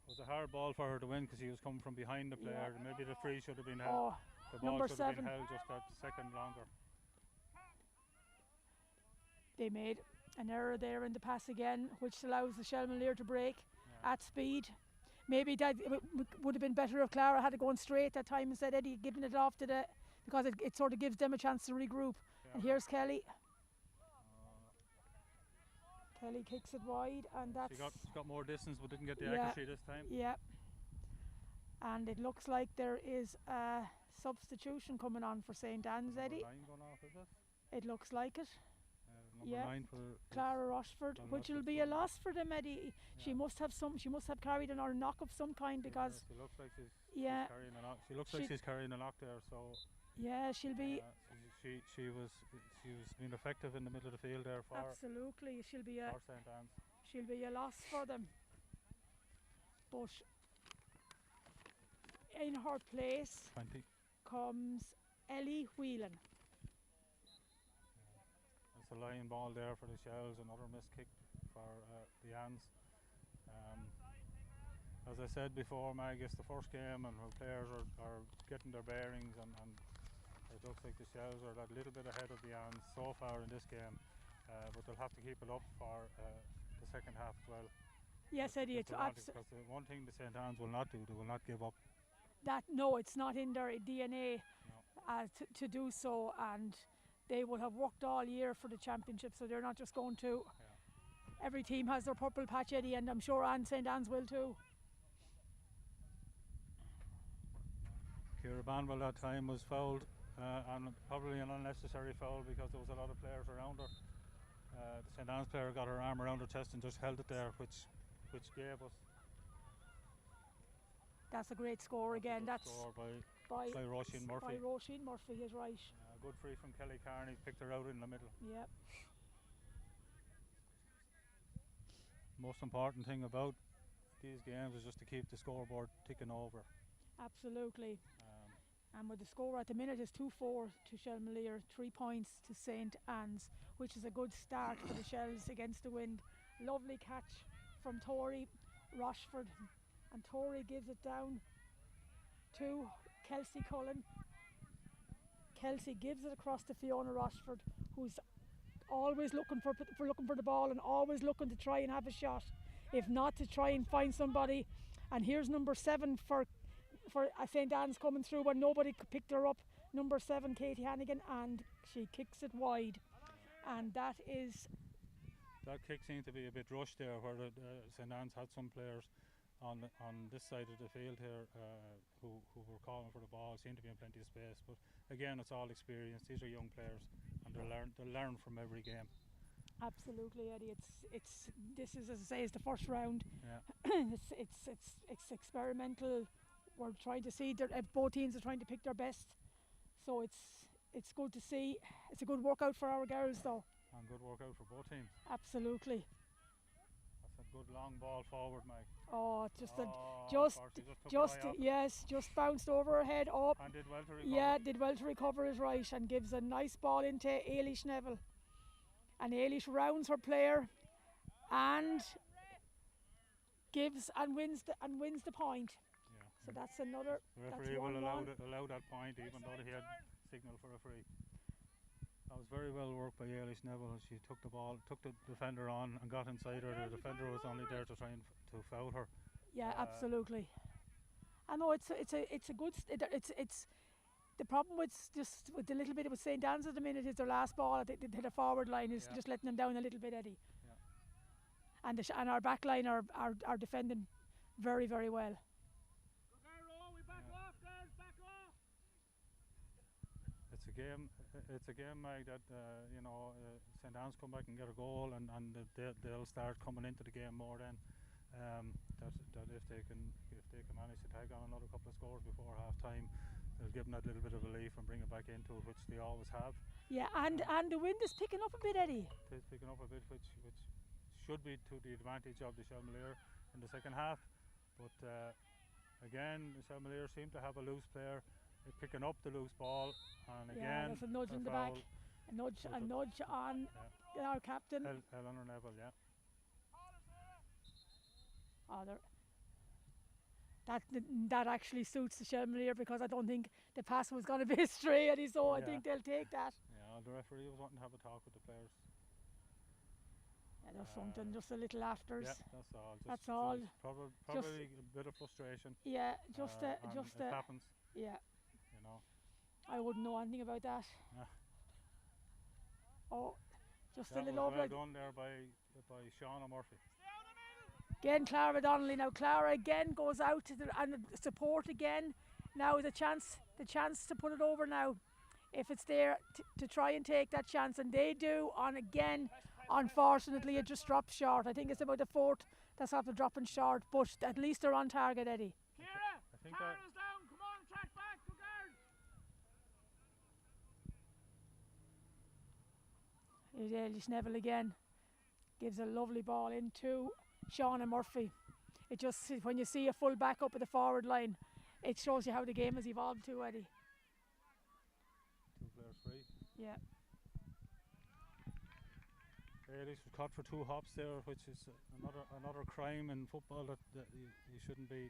was a hard ball for her to win because she was coming from behind the player. Yeah. Maybe the free should have been held. The ball number should 7. have been held just that second longer. They made an error there in the pass again, which allows the Shelmalier to break at speed. Maybe that would have been better if Clara had it going straight that time instead of Eddie giving it off to because it sort of gives them a chance to regroup. Yeah. And here's Kelly. Kelly kicks it wide, and that's... She got more distance but didn't get the accuracy this time. Yeah. And it looks like there is a substitution coming on for St. Anne's, Eddie. Going off, is it? It looks like it. Number 9 for Clara Rochford, which will be a loss for them, Eddie. Yeah. She must have carried a knock of some kind because she looks like she's carrying a knock. She looks like she's carrying a knock there. So yeah, she'll be. She was being effective in the middle of the field there for. Absolutely, she'll be a. For St. Anne's. She'll be a loss for them. But in her place 20 comes Ellie Whelan. It's a line ball there for the Shels, another missed kick for the Anns. As I said before, Mag, it's the first game and her players are getting their bearings and it looks like the Shels are that little bit ahead of the Anns so far in this game, but they'll have to keep it up for the second half as well. Yes, Eddie, it's because the one thing the St. Anne's will not do, they will not give up. No, it's not in their DNA to do so, and they will have worked all year for the championship, so they're not just going to. Yeah. Every team has their purple patch, Eddie, and I'm sure St. Anne's will too. Ciara Banwell that time was fouled, and probably an unnecessary foul because there was a lot of players around her. The St. Anne's player got her arm around her chest and just held it there, which gave us. That's a great score again. That's score by Roisin Murphy. By Roisin Murphy is right. Good free from Kelly Carney, picked her out in the middle. Yep. Most important thing about these games is just to keep the scoreboard ticking over. Absolutely. And with the score at the minute is 2-4 to Shelmalier, 3 points to St. Anne's, which is a good start for the Shels against the wind. Lovely catch from Tori Rochford, and Tori gives it down to Kelsey Cullen. Kelsey gives it across to Fiona Rochford, who's always looking for the ball and always looking to try and have a shot, if not to try and find somebody. And here's number 7 for St. Anne's coming through when nobody picked her up. Number 7, Katie Hannigan, and she kicks it wide. And that kick seemed to be a bit rushed there, where St. Anne's had some players on this side of the field here who were calling for the ball, seemed to be in plenty of space, but again it's all experience. These are young players and they'll learn from every game. Absolutely, Eddie. This is, as I say, is the first round. Yeah. it's experimental. We're trying to see that both teams are trying to pick their best, so it's good to see. It's a good workout for our girls though. And good workout for both teams. Absolutely. That's a good long ball forward, Mike. Oh, just bounced over her head up. And did well to recover. Yeah, did well to recover is right, and gives a nice ball into Ailish Neville. And Ailish rounds her player and gives and wins the point. Yeah. So that's another. The referee will allow that point, even though he had signal for a free. That was very well worked by Eilish Neville. She took the ball, took the defender on, and got inside her. The defender was only there to try and to foul her. Yeah, absolutely. I know it's a good it's the problem with just with the little bit with St. Anne's at the minute is their last ball at the forward line is just letting them down a little bit, Eddie. Yeah. And our back line are defending very, very well. It's a game, Mike, that St. Anne's come back and get a goal, and they'll start coming into the game more then. That if they can manage to tag on another couple of scores before half time, they'll give them that little bit of relief and bring it back into it, which they always have. Yeah, and the wind is picking up a bit, Eddie. It is picking up a bit, which should be to the advantage of the Shelmalier in the second half. But again, the Shelmalier seem to have a loose player picking up the loose ball, and again there's a nudge in the back, a nudge on our captain. Eleanor Neville, yeah. That actually suits the Shelmalier because I don't think the pass was going to be astray, Eddie, so I think they'll take that. Yeah, the referee was wanting to have a talk with the players. Yeah, there's something, just a little afters. Yeah, that's all. That's all. Probably a bit of frustration. Yeah, it happens. Yeah. You know. I wouldn't know anything about that. Oh, just a little over. Well done there by Shauna Murphy. Again, Clara Donnelly. Now Clara again goes out to and support again. Now the chance to put it over now, if it's there to try and take that chance, and they do. On again, unfortunately, it just drops short. I think it's about the fourth that's after dropping short, but at least they're on target, Eddie. I think that. Here's Eilish Neville again. Gives a lovely ball into Shauna Murphy. It just, when you see a full back up at the forward line, it shows you how the game has evolved too, Eddie. 2 players free. Yeah. Eilish was caught for 2 hops there, which is another crime in football that you shouldn't be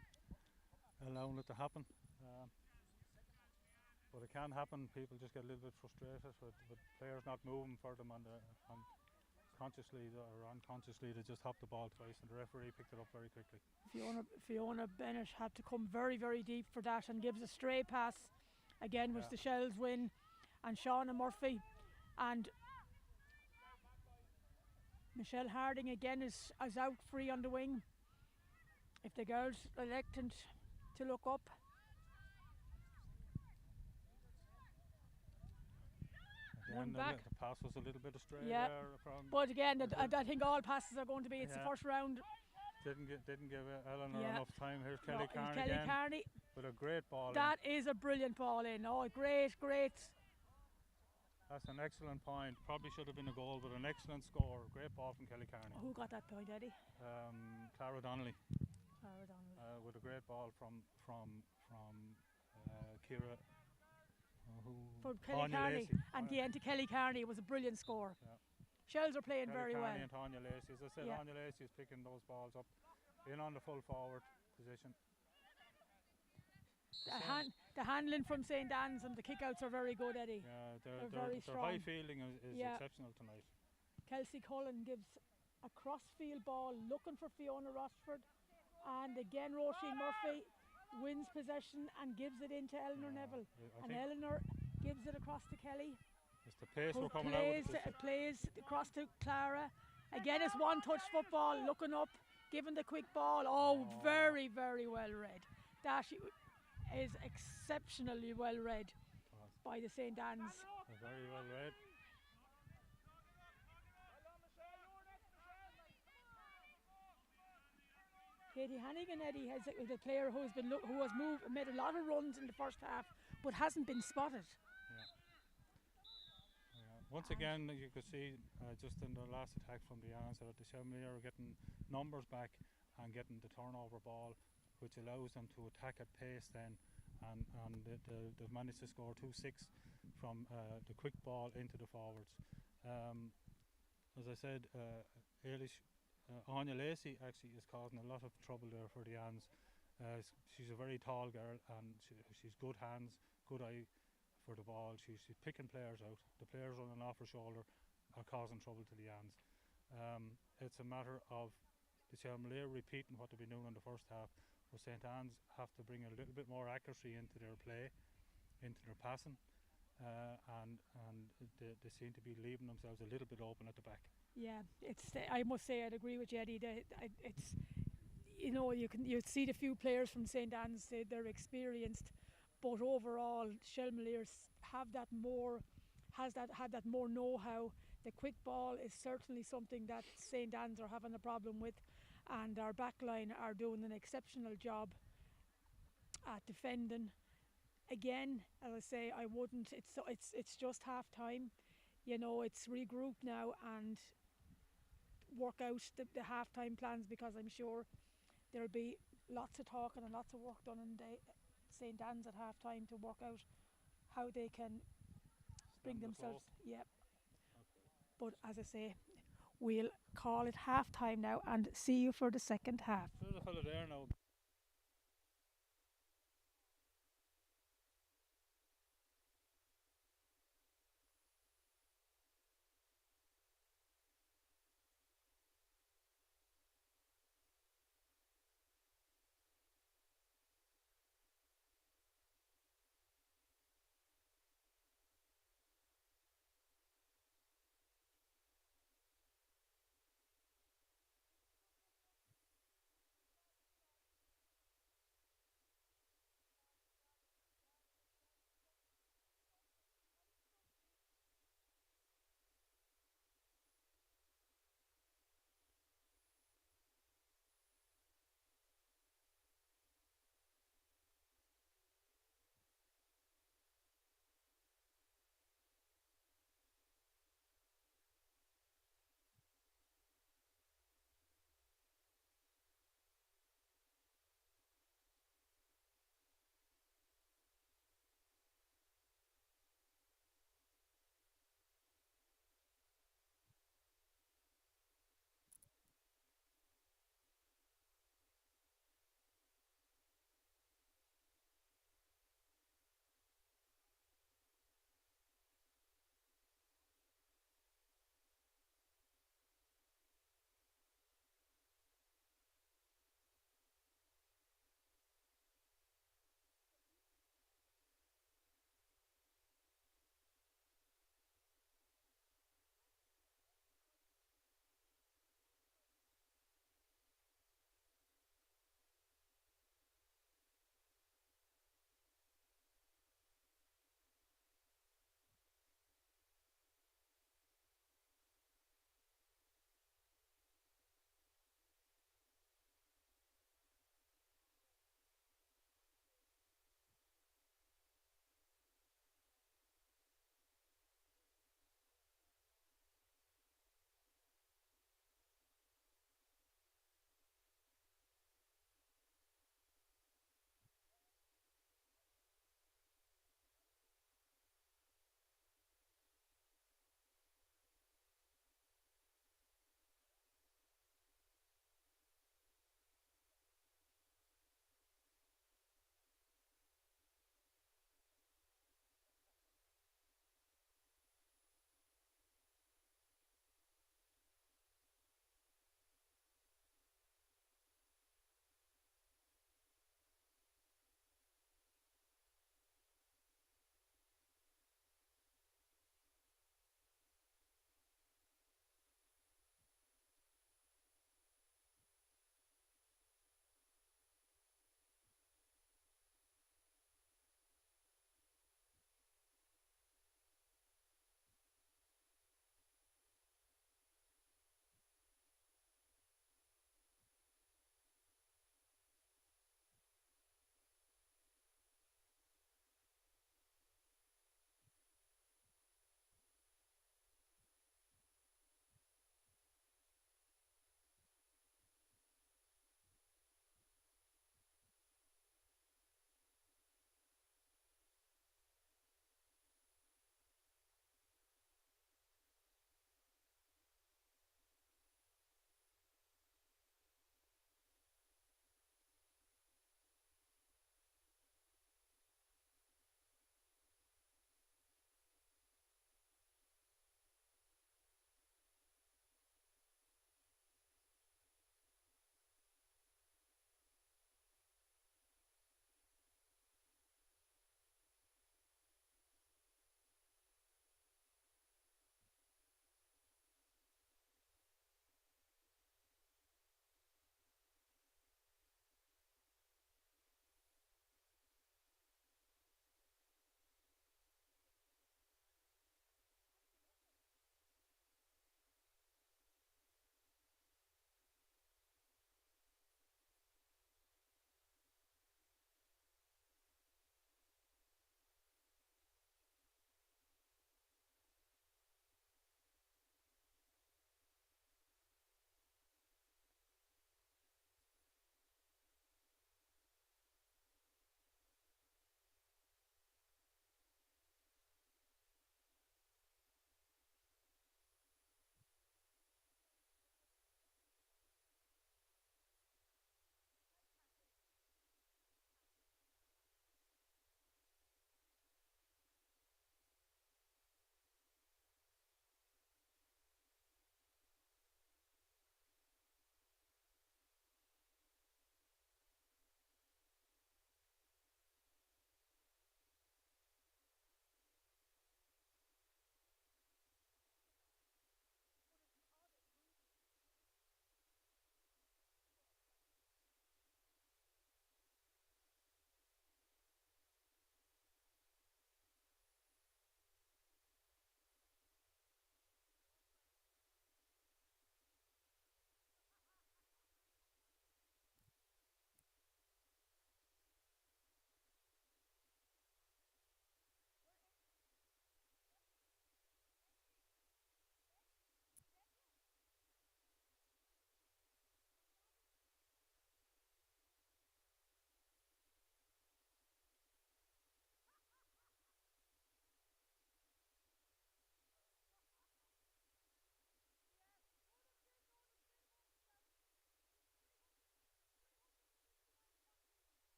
allowing it to happen. But it can happen. People just get a little bit frustrated with players not moving for them, and consciously or unconsciously they just hopped the ball twice, and the referee picked it up very quickly. Fiona Bennett had to come very, very deep for that and gives a stray pass again, which the Shels win, and Shauna Murphy and Michelle Harding again is out free on the wing. If the girls elected to look up. One back. The pass was a little bit astray there. But again, I think all passes are going to be. It's the first round. Didn't give Eleanor enough time. Here's Kelly Carney Kelly again Carney with a great ball. That is a brilliant ball in. Oh, great. That's an excellent point. Probably should have been a goal, but an excellent score. Great ball from Kelly Carney. Who got that point, Eddie? Clara Donnelly. Clara Donnelly. With a great ball from Kira. For Kelly Carney, and again to Kelly Carney, it was a brilliant score. Shels are playing very well. And Tanya Lacey, as I said, Tanya Lacey is picking those balls up in on the full forward position. The handling from St. Anne's and the kickouts are very good, Eddie. Yeah, they're very strong. Their high fielding is exceptional tonight. Kelsey Cullen gives a crossfield ball looking for Fiona Rochford, and again Roisin Murphy wins possession and gives it into Eleanor Neville, and Eleanor gives it across to Kelly. It's the pace we're coming out with. It plays across to Clara. Again, it's one-touch football, looking up, giving the quick ball. Oh, very, very well read. That is exceptionally well read by the St. Anne's. Very well read. Katie Hannigan, Eddie, is a player who has made a lot of runs in the first half, but hasn't been spotted. Once again, you could see just in the last attack from the Anne's that the Shelmalier are getting numbers back and getting the turnover ball, which allows them to attack at pace then, and they've managed to score 2-6 from the quick ball into the forwards. As I said, Anya Lacey actually is causing a lot of trouble there for the Anne's. She's a very tall girl, and she's good hands, good eye for the ball. She's picking players out. The players running off her shoulder are causing trouble to the Ans. It's a matter of the Shelmalier repeating what they've been doing in the first half, where St Anne's have to bring a little bit more accuracy into their play, into their passing, and they seem to be leaving themselves a little bit open at the back. Yeah, it's. I must say, I'd agree with you, Eddie. It's, you know, you see the few players from St Anne's, they're experienced, but overall, Shelmalier have that more, had that more know-how. The quick ball is certainly something that St Anne's are having a problem with, and our backline are doing an exceptional job at defending. Again, as I say, I wouldn't. It's just half time. You know, it's regroup now and work out the half time plans, because I'm sure there'll be lots of talking and lots of work done in the St Anne's at half time to work out how they can bring themselves. Yeah. But as I say, we'll call it half time now and see you for the second half. There's a fella there now.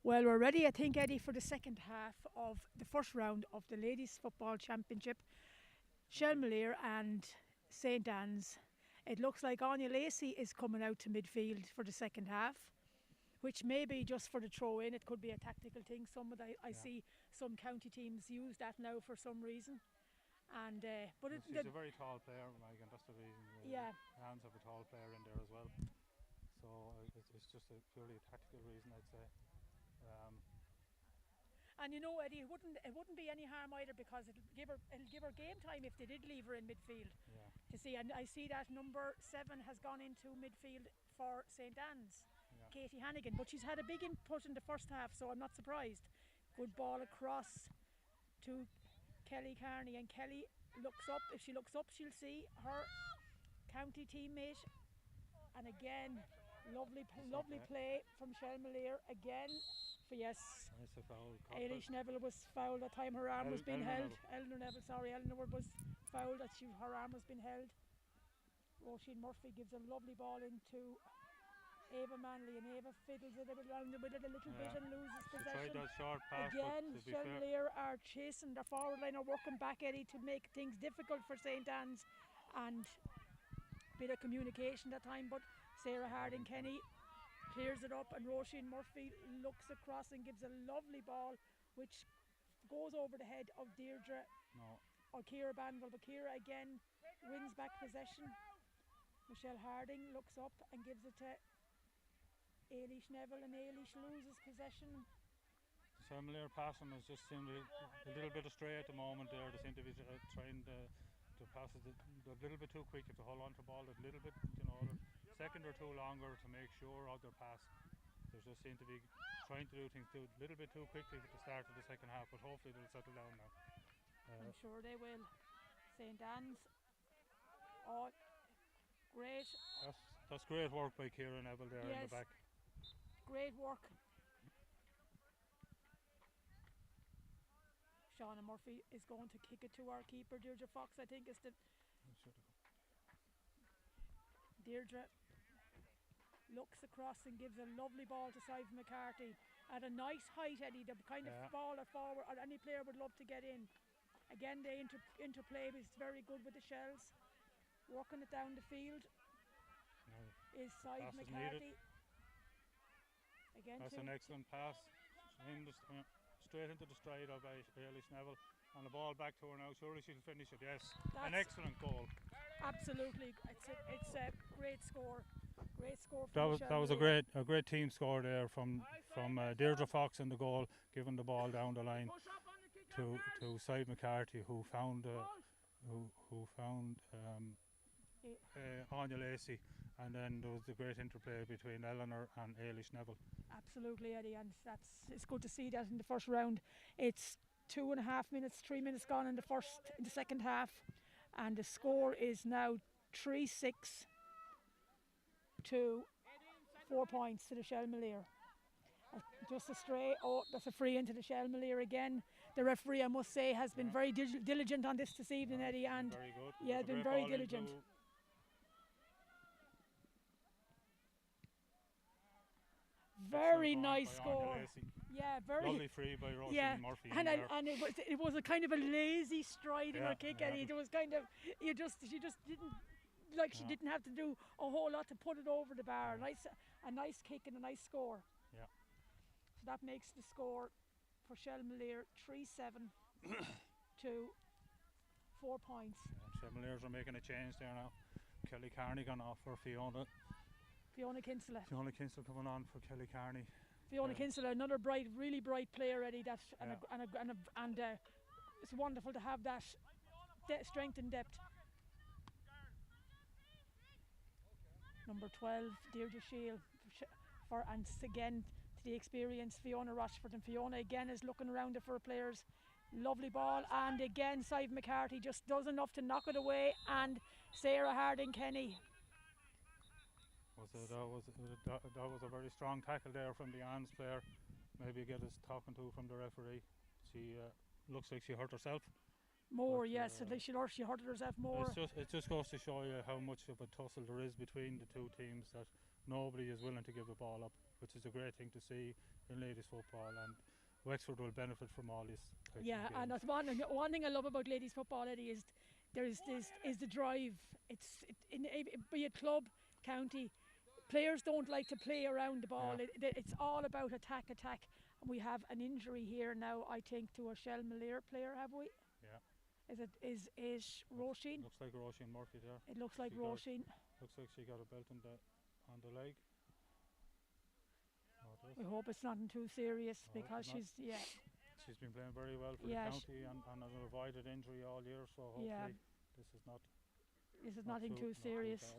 Well, we're ready, I think, Eddie, for the second half of the first round of the Ladies Football Championship. Shelmalier and St Anne's. It looks like Anya Lacey is coming out to midfield for the second half, which may be just for the throw in. It could be a tactical thing. I see some county teams use that now for some reason. And but she's a very tall player, Mike, and that's the reason. Hands have a tall player in there as well. So it's just a purely tactical reason, I'd say. And you know, Eddie, it wouldn't be any harm either, because it'll give her game time if they did leave her in midfield. Yeah. To see, and I see that number 7 has gone into midfield for St Anne's, Katie Hannigan, but she's had a big input in the first half, so I'm not surprised. Good ball across to Kelly Carney, and Kelly looks up. If she looks up, she'll see her county teammate, and again, lovely play from Shelmalier again. Yes, it's a foul. Eilish Neville was fouled that time. Her arm was being held. Eleanor was fouled that her arm was being held. Roisin Murphy gives a lovely ball into Ava Manley, and Ava fiddles it around with it a little bit and loses possession. Short pass, again, Shelmalier are chasing their forward line, are working back, Eddie, to make things difficult for St Anne's, and a bit of communication that time, but Sarah Harding Kenny clears it up, and Roisin Murphy looks across and gives a lovely ball which goes over the head of Deirdre or Ciara Banville, but Ciara again wins back possession. Michelle Harding looks up and gives it to Eilish Neville, and Eilish loses possession. Shelmalier passing has just seemed a little bit astray at the moment there. They seem to be trying to pass it a little bit too quick, to hold on to the ball a little bit, second or two longer to make sure of their pass. They just seem to be trying to do things a little bit too quickly at the start of the second half, but hopefully they'll settle down now. I'm sure they will. St Anne's. Oh, great. That's great work by Ciara Neville there in the back. Great work. Shauna Murphy is going to kick it to our keeper, Deirdre Fox, I think is the... Deirdre looks across and gives a lovely ball to Sive McCarthy at a nice height, Eddie, the kind of ball that forward any player would love to get in. Again, the interplay is very good with the Shels. Working it down the field is Sive McCarthy. Again, that's an excellent pass. Straight into the stride of Eilish Neville, and the ball back to her now. Surely she'll finish it. Yes, an excellent goal. Absolutely, it's a great score. Great score. That was a great team score there from Deirdre Fox in the goal, giving the ball down the line to Sive McCarthy, who found Anya Lacey, and then there was the great interplay between Eleanor and Eilish Neville. Absolutely, Eddie, and it's good to see that in the first round. It's 2.5 minutes, 3 minutes gone in the second half, and the score is now 3-6 to 4 points to the Shelmalier. Just a stray. Oh, that's a free into the Shelmalier again. The referee, I must say, has been very diligent on this evening, Eddie, and very good. Been very diligent. Very nice score. Yeah, very lovely free by Roisin Murphy. And it was a kind of a lazy stride in her kick, Eddie. It was kind of she just didn't she didn't have to do a whole lot to put it over the bar. A nice kick and a nice score. Yeah. So that makes the score for Shelmalier 3-7 to 4 points. Shelmaliers are making a change there now. Kelly Carney gone off for Fiona Kinsella. Fiona Kinsella coming on for Kelly Carney. Fiona Kinsella, another really bright player, Eddie. And it's wonderful to have that strength and depth. Number 12, Deirdre Shield, and again to the experienced Fiona Rochford, and Fiona again is looking around for her players. Lovely ball, and again Sive McCarthy just does enough to knock it away, and Sarah Harding Kenny. That was a very strong tackle there from the Anne's player. Maybe get us talking to from the referee. She looks like she hurt herself. Yes, at least she hurt herself more. It just goes to show you how much of a tussle there is between the two teams, that nobody is willing to give the ball up, which is a great thing to see in ladies football, and Wexford will benefit from all this type Yeah, of games. and that's one thing I love about ladies football, Eddie, is is the drive. Be it club, county, players don't like to play around the ball. Yeah. It's all about attack. And we have an injury here now, I think, to a Shell Malier player, have we? Yeah. Is Roisin? Looks like Roisin Murphy there. It looks like Roisin. Looks like she got a belt on the leg. We hope it's nothing too serious, because she's been playing very well for the county and an avoided injury all year, so hopefully this is nothing too serious.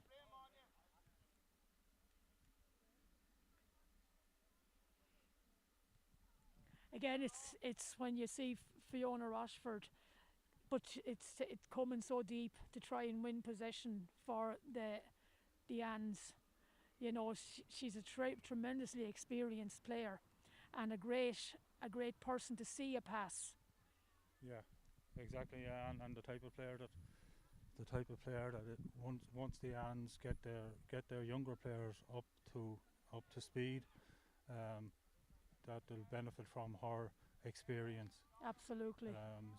Again, it's when you see Fiona Rochford, but it's coming so deep to try and win possession for the Anns. You know, she's a tremendously experienced player, and a great person to see a pass. Yeah, exactly. Yeah, and the type of player that once the Anns get their younger players up to speed, that they'll benefit from her experience. Absolutely.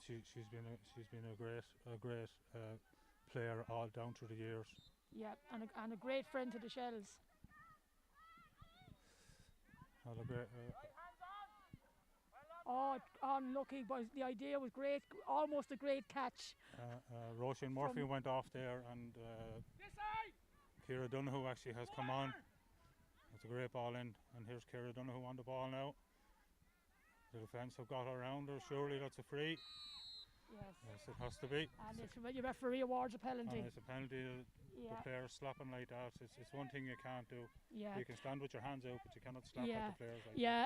She's been a great player all down through the years. Yeah, and a great friend to the Shels. Unlucky, but the idea was great, almost a great catch. Roisin Murphy went off there, and Ciara Donoghue actually has come on. It's a great ball in, and here's Ciara Donoghue on the ball now. The defence have got around her. Surely that's a free. Yes, it has to be. And your referee awards a penalty. And it's a penalty. The player slapping like that. It's one thing you can't do. Yeah. You can stand with your hands out, but you cannot slap at the players like that. Yeah,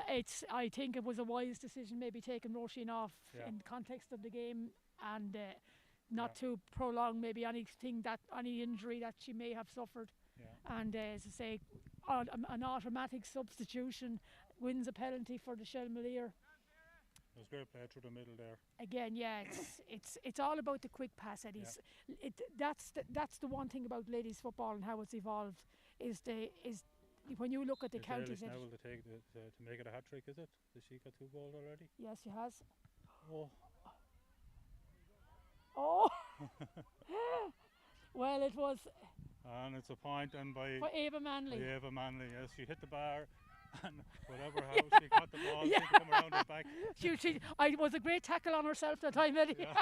I think it was a wise decision, maybe taking Roisin off in the context of the game, and not to prolong maybe any injury that she may have suffered. Yeah. And as I say, an automatic substitution wins a penalty for the Shell Malier. It was a great play through the middle there. Again, it's all about the quick pass, Eddie. Yeah. That's the one thing about ladies football and how it's evolved is when you look at the counties. Neville to make it a hat trick, is it? Has she got 2 goals already? Yes, she has. Oh. Well, it was. And it's a point and by Ava Manley. Ava Manley, yes, she hit the bar. And whatever how she caught the ball, she come around her back. It was a great tackle on herself that time, Eddie. Yeah.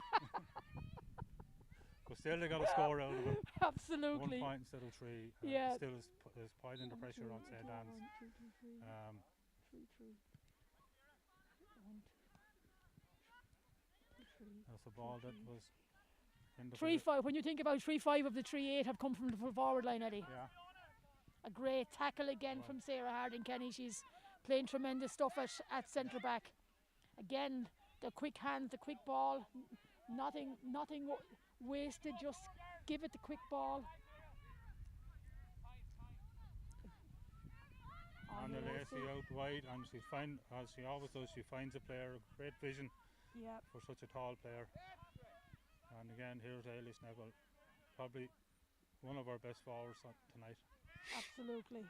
But still they got a score out of it. Absolutely. 1 point instead of 3. Yeah. Still is piling the pressure on St. Anne's. 3-3. That's a ball that was in the 3-5. When you think about 3-5 of the 3-8 have come from the forward line, Eddie. Yeah. A great tackle again from Sarah Harding Kenny. She's playing tremendous stuff at centre back. Again, the quick hands, the quick ball, nothing wasted. Just give it the quick ball. And the Lacey out wide, and as she always does, she finds a player of great vision for such a tall player. And again, here's Eilish Neville, probably one of our best forwards tonight. Absolutely.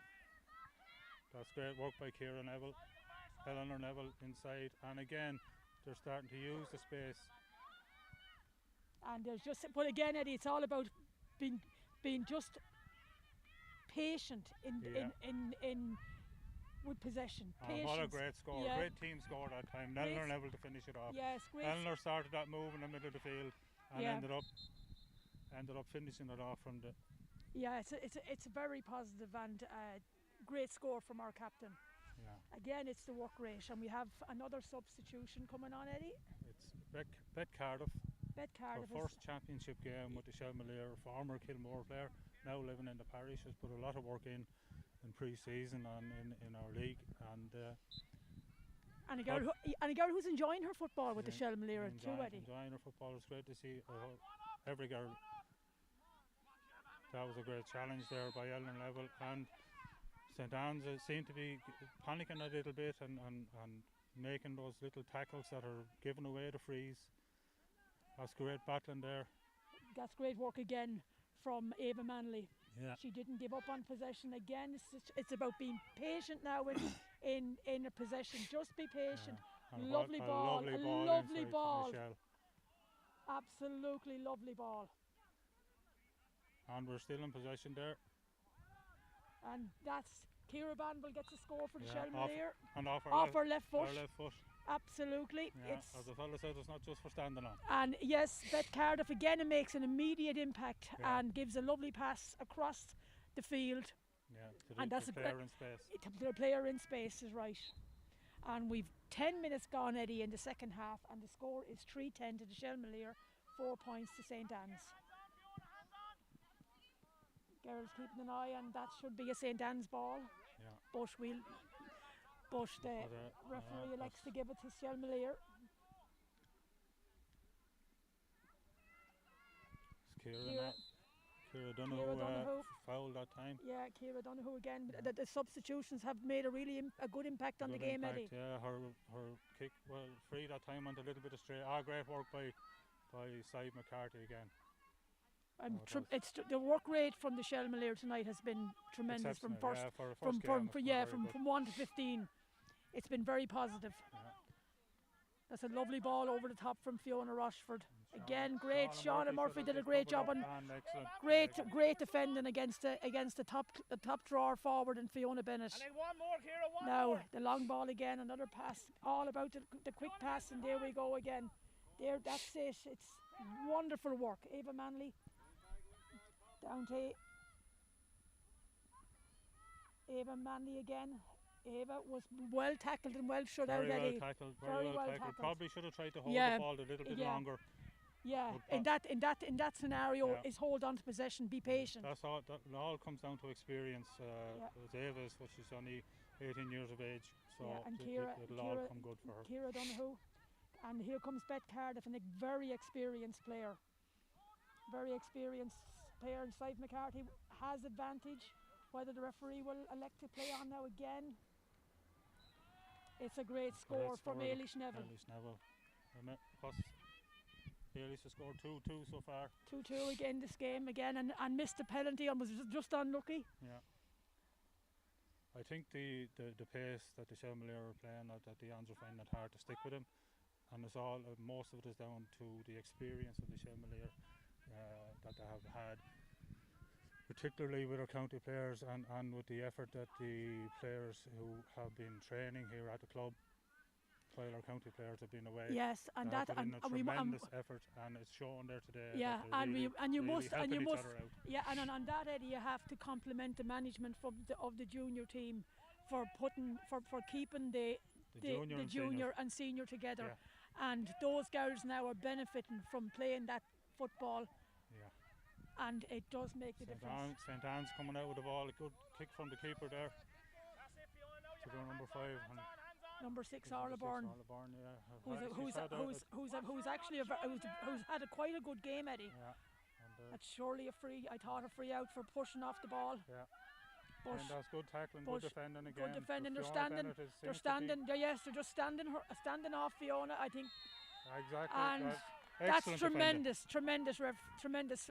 That's great work by Ciara Neville. Eleanor Neville inside, and again they're starting to use the space. And but again, Eddie, it's all about being just patient in with possession. Patience. What a great score! Yeah. Great team score that time. Eleanor Neville to finish it off. Yes, great. Eleanor started that move in the middle of the field and ended up finishing it off from the. Yeah, it's a very positive and great score from our captain. Yeah. Again, it's the work rate, and we have another substitution coming on, Eddie. It's Bet Cardiff. Bet Cardiff. Her first championship game with the Shell Malier, former Kilmore player, now living in the parish, has put a lot of work in pre-season and in our league, and a girl who's enjoying her football with the Shell Malier too, Eddie. Enjoying her football. It's great to see every girl. That was a great challenge there by Eleanor Neville, and St. Anne's seemed to be panicking a little bit and making those little tackles that are giving away the frees. That's great battling there. That's great work again from Ava Manley. Yeah. She didn't give up on possession again. It's about being patient now in a possession. Just be patient. And Lovely what ball, a a lovely lovely inside to ball. Michelle. Absolutely lovely ball. And we're still in possession there. And that's Ciara Banville gets a score for the Yeah, Shell Malair. And off her left foot. Our left foot. Absolutely. Yeah, as the fella said, it's not just for standing on. And yes, Beth Cardiff again, it makes an immediate impact and gives a lovely pass across the field. Yeah, and that's the player in space. The player in space is right. And we've 10 minutes gone, Eddie, in the second half, and the score is 3-10 to the Shell Malair, 4 points to St. Anne's. Girls keeping an eye, and that should be a St. Anne's ball. Yeah. But the referee elects to give it to Shell Malair. Ciara Donoghue fouled that time. Yeah, Ciara Donoghue again. Yeah. The substitutions have made a good impact on the game, Eddie. Yeah, her kick, free that time went a little bit astray. Great work by Sid McCarthy again. And the work rate from the Shell Malair tonight has been tremendous from 1 to 15. It's been very positive. Yeah. That's a lovely ball over the top from Fiona Rochford. Again, great. Shauna Murphy did a great job and great defending against the top drawer forward and Fiona Bennett. And one more, Ciara, now the long ball again, another pass, all about the quick pass, and there we go again. That's it. It's wonderful work. Ava Manley down to Ava Manley again. Ava was well tackled and well shut out. Very well tackled. Probably should have tried to hold the ball a little bit longer. Yeah, in that scenario, is hold on to possession, be patient. That's all. That all comes down to experience. Ava's, she's only 18 years of age, so it'll all come good for her. Ciara Donoghue, and here comes Beth Cardiff, and a very experienced player. And Sid McCarthy has advantage. Whether the referee will elect to play on now again. It's a great score from Eilish Neville. Eilish has scored 2-2 so far. 2-2 again this game again, and missed the penalty and was just unlucky. Yeah. I think the pace that the Shell Malair are playing, that the Ans are finding it hard to stick with him, and it's all most of it is down to the experience of the Shell Malair that they have had, particularly with our county players and with the effort that the players who have been training here at the club while our county players have been away. Yes, and that a tremendous effort, and it's shown there today. Yeah, and you must, yeah, and on that, Eddie, you have to compliment the management of the junior team for keeping the junior and senior together, and those girls now are benefiting from playing that football. Yeah. And it does make the difference. St. Anne's coming out with the ball, a good kick from the keeper there. To go number 5. Number 6, Orla Byrne. Who's had quite a good game, Eddie. Yeah. That's surely a free. I thought a free out for pushing off the ball. Yeah. And that's good tackling, good defending again. Good defending. They're just standing off Fiona, I think. Exactly. And that's tremendous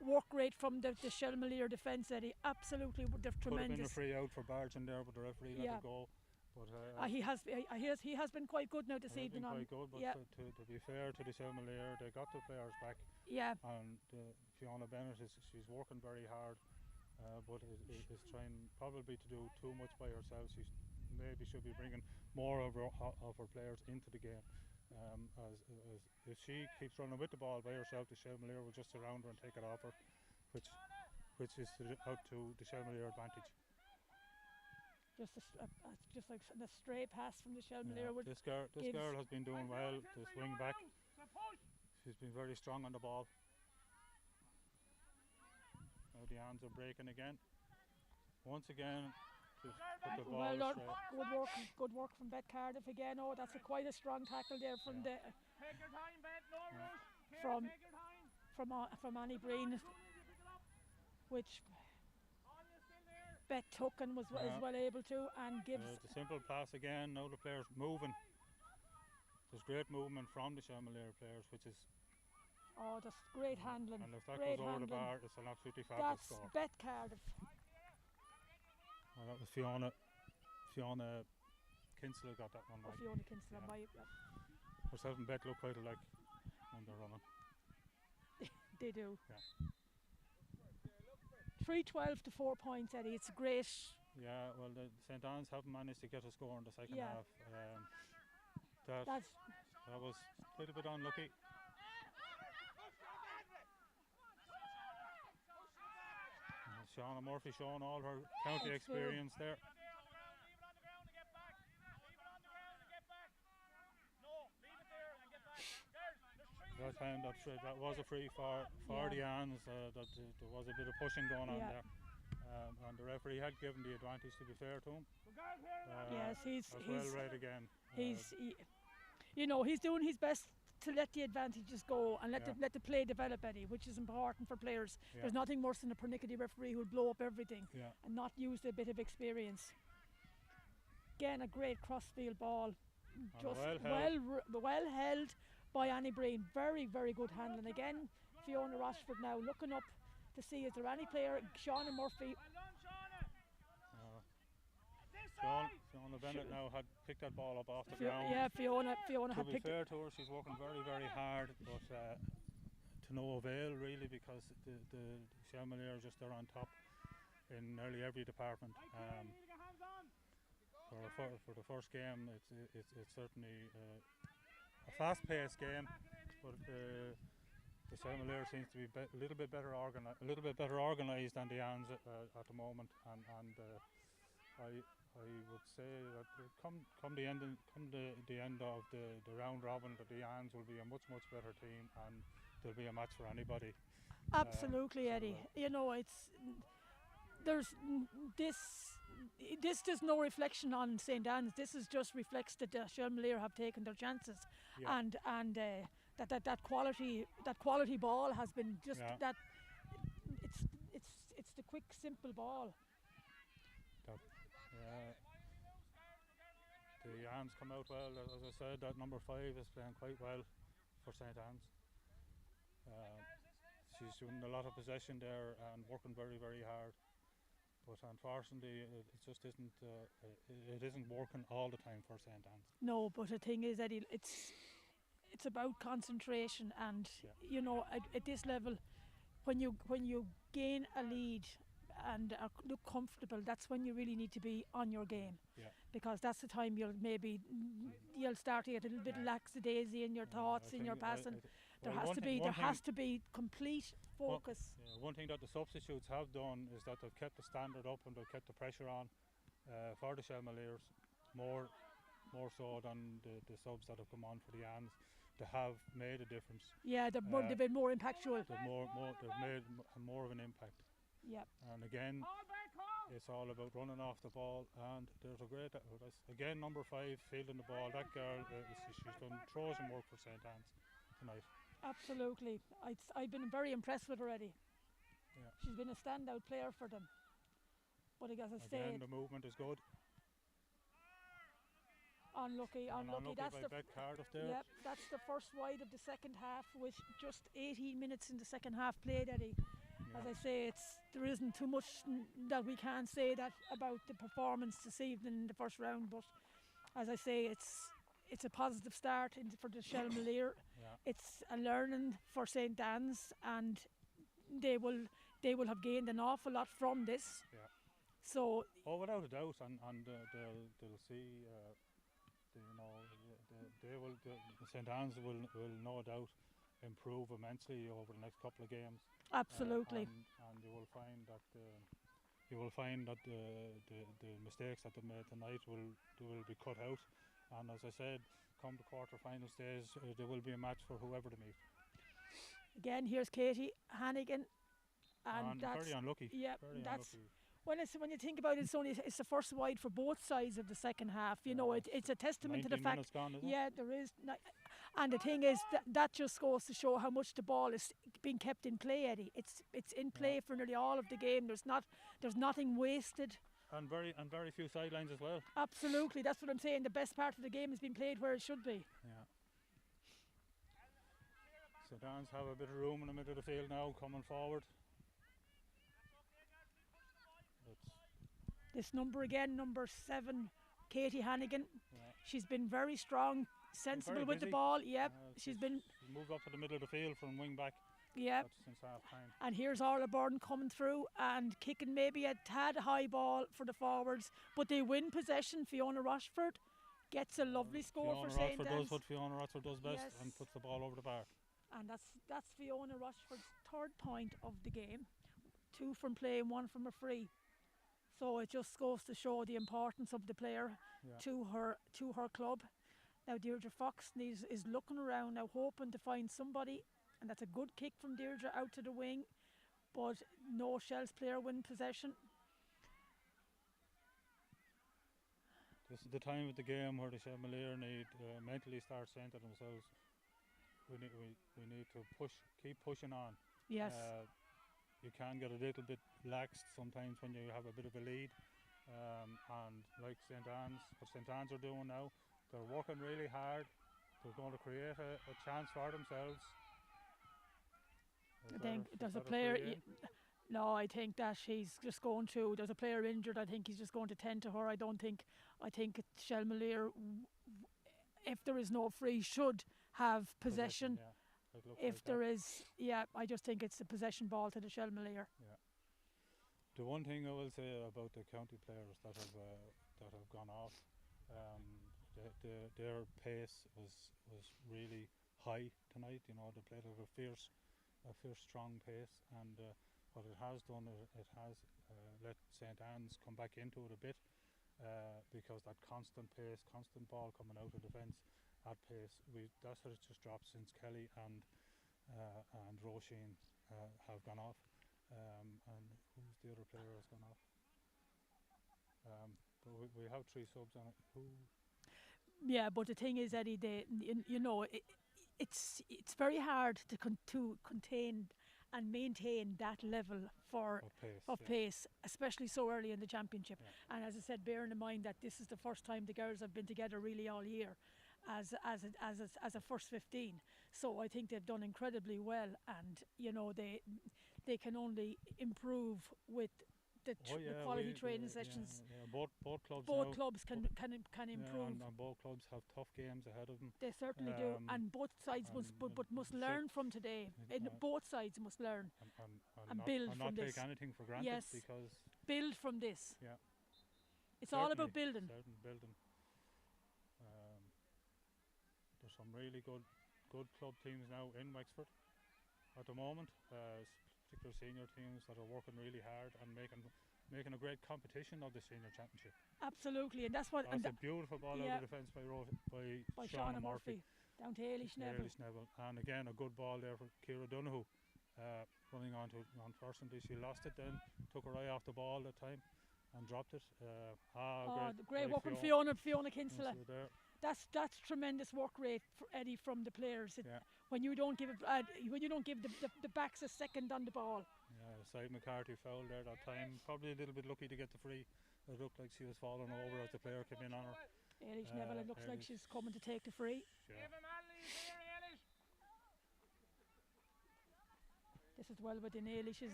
work rate from the Shell Malair defence, Eddie. Absolutely, they're tremendous. Could have been a free out for Bargin there, but the referee let it go. But he has been quite good now this evening. Quite good, but to be fair to the Shell Malair, they got the players back. Yeah. And Fiona Bennett she's working very hard, but is trying probably to do too much by herself. She maybe should be bringing more of her players into the game. As if she keeps running with the ball by herself, the Shell Malair will just surround her and take it off her, which is out to the Shell Malair advantage. Just like a stray pass from the Shell Malair. This girl has been doing well. This wing back, she's been very strong on the ball. Now the Ans are breaking again. Once again, just put the ball straight. Good work from Beth Cardiff again. Oh, that's quite a strong tackle there from Annie Breen, which Beth took and was well able to, and gives the simple pass again. Now the players moving. There's great movement from the Shell Malair players, which is Oh, that's great handling. And if that great goes over the handling. bar, it's an absolutely fabulous That's score. Bet Cardiff. Well, that was Fiona Kinsella got that one Or right. Fiona Kinsella. Yeah. Herself and Bet look quite alike when they're running. They do. Yeah. 3-12 to 4 points, Eddie. It's great. Yeah, well, the St. Anne's haven't managed to get a score in the second Yeah. half. That was a little bit unlucky. Shauna Murphy showing all her county experience there. I found that was a free for the Anns. That there was a bit of pushing going on there. And the referee had given the advantage, to be fair to him. Yes, he's well read again. He's doing his best to let the advantages go and let the play develop, Eddie, which is important for players. There's nothing worse than a pernickety referee who'll blow up everything and not use a bit of experience. Again, a great crossfield ball, just well held by Annie Breen. Very, very good handling. Again, Fiona Rochford now looking up to see is there any player. Shauna Murphy. Fiona Bennett now had picked that ball up off the ground. Yeah, Fiona had picked it. To be fair to her, she's working very, very hard, but to no avail really, because the Shelmalier are just there on top in nearly every department. For the first game, it's certainly a fast-paced game, but the Shelmalier seems to be a little bit better organised than the Anns at the moment, and I would say that come the end of the round robin, that the Anns will be a much better team, and there'll be a match for anybody. Absolutely, Eddie. You know, there's there's no reflection on St. Anne's. This is just reflects that the Shelmalier have taken their chances, and that quality ball has been just that. It's the quick, simple ball. The Anns come out well. As I said, that number 5 is playing quite well for St. Anne's. She's doing a lot of possession there and working very, very hard. But unfortunately, it just isn't. It isn't working all the time for St. Anne's. No, but the thing is, Eddie, it's about concentration, and you know, at this level, when you gain a lead and look comfortable, that's when you really need to be on your game, because that's the time you'll start to get a little bit lackadaisy in your thoughts, in your passing. There has to be complete focus. One thing that the substitutes have done is that they've kept the standard up and they've kept the pressure on for the Shelmaliers more so than the subs that have come on for the Anns. They have made a difference. Yeah, they've been more impactful. They've made more of an impact. Yep. And again, it's all about running off the ball, and there's a great, again, number 5 fielding the ball. That girl, she's done Trojan work for St. Anne's tonight. Absolutely. I've been very impressed with her already. Yeah. She's been a standout player for them. But as I say, the movement is good. Unlucky. That's the Cardiff there. Yep, that's the first wide of the second half, with just 18 minutes in the second half played, Eddie. As I say, there isn't too much that we can say that about the performance this evening in the first round, but as I say, it's a positive start for the Shelmalier. It's a learning for St. Anne's, and they will have gained an awful lot from this. So without a doubt, and they'll see. St. Anne's will no doubt improve immensely over the next couple of games. Absolutely. And you will find that the mistakes that they made tonight will be cut out. And as I said, come the quarter-final stage, there will be a match for whoever they meet. Again, here's Katie Hannigan, and that's very unlucky. Yeah, that's unlucky. When you think about it, it's the first wide for both sides of the second half. You know, it's a testament to the fact. Gone, there is. And the thing is that just goes to show how much the ball is being kept in play, Eddie. It's in play for nearly all of the game. There's nothing wasted. And very few sidelines as well. Absolutely, that's what I'm saying. The best part of the game has been played where it should be. St Anne's have a bit of room in the middle of the field now, coming forward. This number again, number 7, Katie Hannigan. Yeah. She's been very strong, sensible very with the busy. ball. Yep, she's moved up to the middle of the field from wing back. Yep. Since half time. And here's Orla Byrne coming through and kicking maybe a tad high ball for the forwards, but they win possession. Fiona Rochford gets a lovely score for St. Fiona Rochford Anne's. does what Fiona Rochford does best, Yes. and puts the ball over the bar. And that's Fiona Rochford's 3rd point of the game. 2 from play and 1 from a free. So it just goes to show the importance of the player to her club. Now Deirdre Fox is looking around now, hoping to find somebody, and that's a good kick from Deirdre out to the wing, but no Shels player win possession. This is the time of the game where the Shemalier need mentally start saying to themselves, we need to keep pushing on. Yes. You can get a little bit laxed sometimes when you have a bit of a lead, and like St Anne's, what St Anne's are doing now, they're working really hard. They're going to create a chance for themselves. I think there's a player. No, I think that he's just going to. There's a player injured. I think he's just going to tend to her. I think Shelmalier, if there is no free, should have possession. If like there is, I just think it's a possession ball to the Shelmalier. Yeah. The one thing I will say about the county players that have gone off, their pace was really high tonight. You know, they played at a fierce, strong pace, and what it has done, it has let St Anne's come back into it a bit, because that constant pace, constant ball coming out of defence, at pace, that's what it's just dropped since Kelly and Roisin have gone off, and who's the other player has gone off? But we have 3 subs on it. Who? Yeah, but the thing is, Eddie, it's very hard to contain and maintain that level of pace, especially so early in the championship. Yeah. And as I said, bearing in mind that this is the first time the girls have been together really all year as a first 15. So I think they've done incredibly well, and they can only improve with the quality training sessions. Both clubs. Both clubs can improve. And both clubs have tough games ahead of them. They certainly do, and both sides must learn from today. Both sides must learn and build and from not this. take anything for granted. Yes, because build from this. Yeah, it's all about building. Building. There's some really good club teams now in Wexford at the moment. Particular senior teams that are working really hard and making a great competition of the senior championship. Absolutely, and that's what. That's a beautiful ball out of defence by Shauna Murphy down to Ailish Neville. And again, a good ball there for Ciara Donoghue, running on unfortunately she lost it, then took her eye off the ball that time and dropped it. Great work from Fiona Kinsella. That's tremendous work rate for Eddie from the players. When you don't give the backs a second on the ball. Yeah, Side McCarthy fouled there that time. Probably a little bit lucky to get the free. It looked like she was falling over as the player came in on her. Ailish Neville, it looks like she's coming to take the free. Yeah. This is well within Ailish's.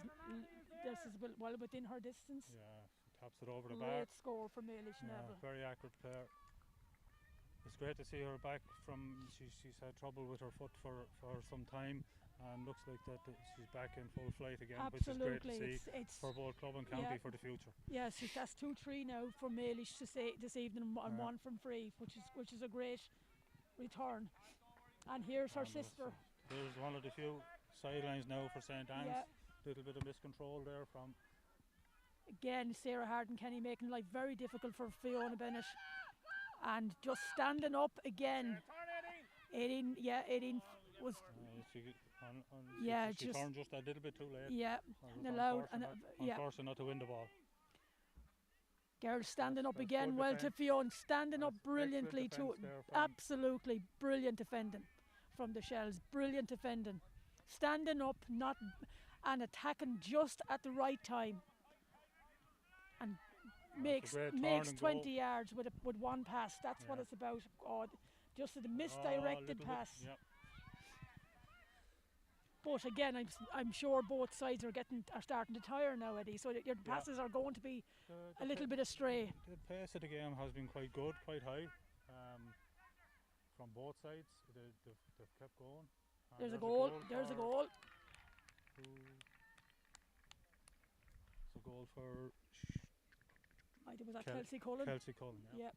This is well within her distance. Yeah, she taps it over the bar. Great score from Ailish Neville. Very accurate player. It's great to see her back from. She's had trouble with her foot for some time, and looks like that she's back in full flight again. Absolutely, which is great to see for both club and county for the future. Yes, that's 2-3 now from Ailish this evening, and 1 from free, which is a great return. And here's her sister. There's one of the few sidelines now for St Anne's. Little bit of miscontrol there from. Again, Sarah Harden-Kenny making life very difficult for Fiona Bennett. And just standing up again. 18 was. She turned just a little bit too late. Yeah, and allowed. Unfortunate not to win the ball. Girls standing up again. Well, to Fiona, standing up brilliantly to absolutely brilliant defending from the Shels. Brilliant defending, standing up, and attacking just at the right time. And makes 20 yards with one pass. That's what it's about. Just a misdirected pass. Yep. But again, I'm sure both sides are starting to tire now, Eddie. So that your passes are going to be a little bit astray. The pace of the game has been quite good, quite high, from both sides. They've kept going. There's a goal. There's a goal. It's a goal for. I think was that Kelsey Cullen. Kelsey Cullen. Yeah.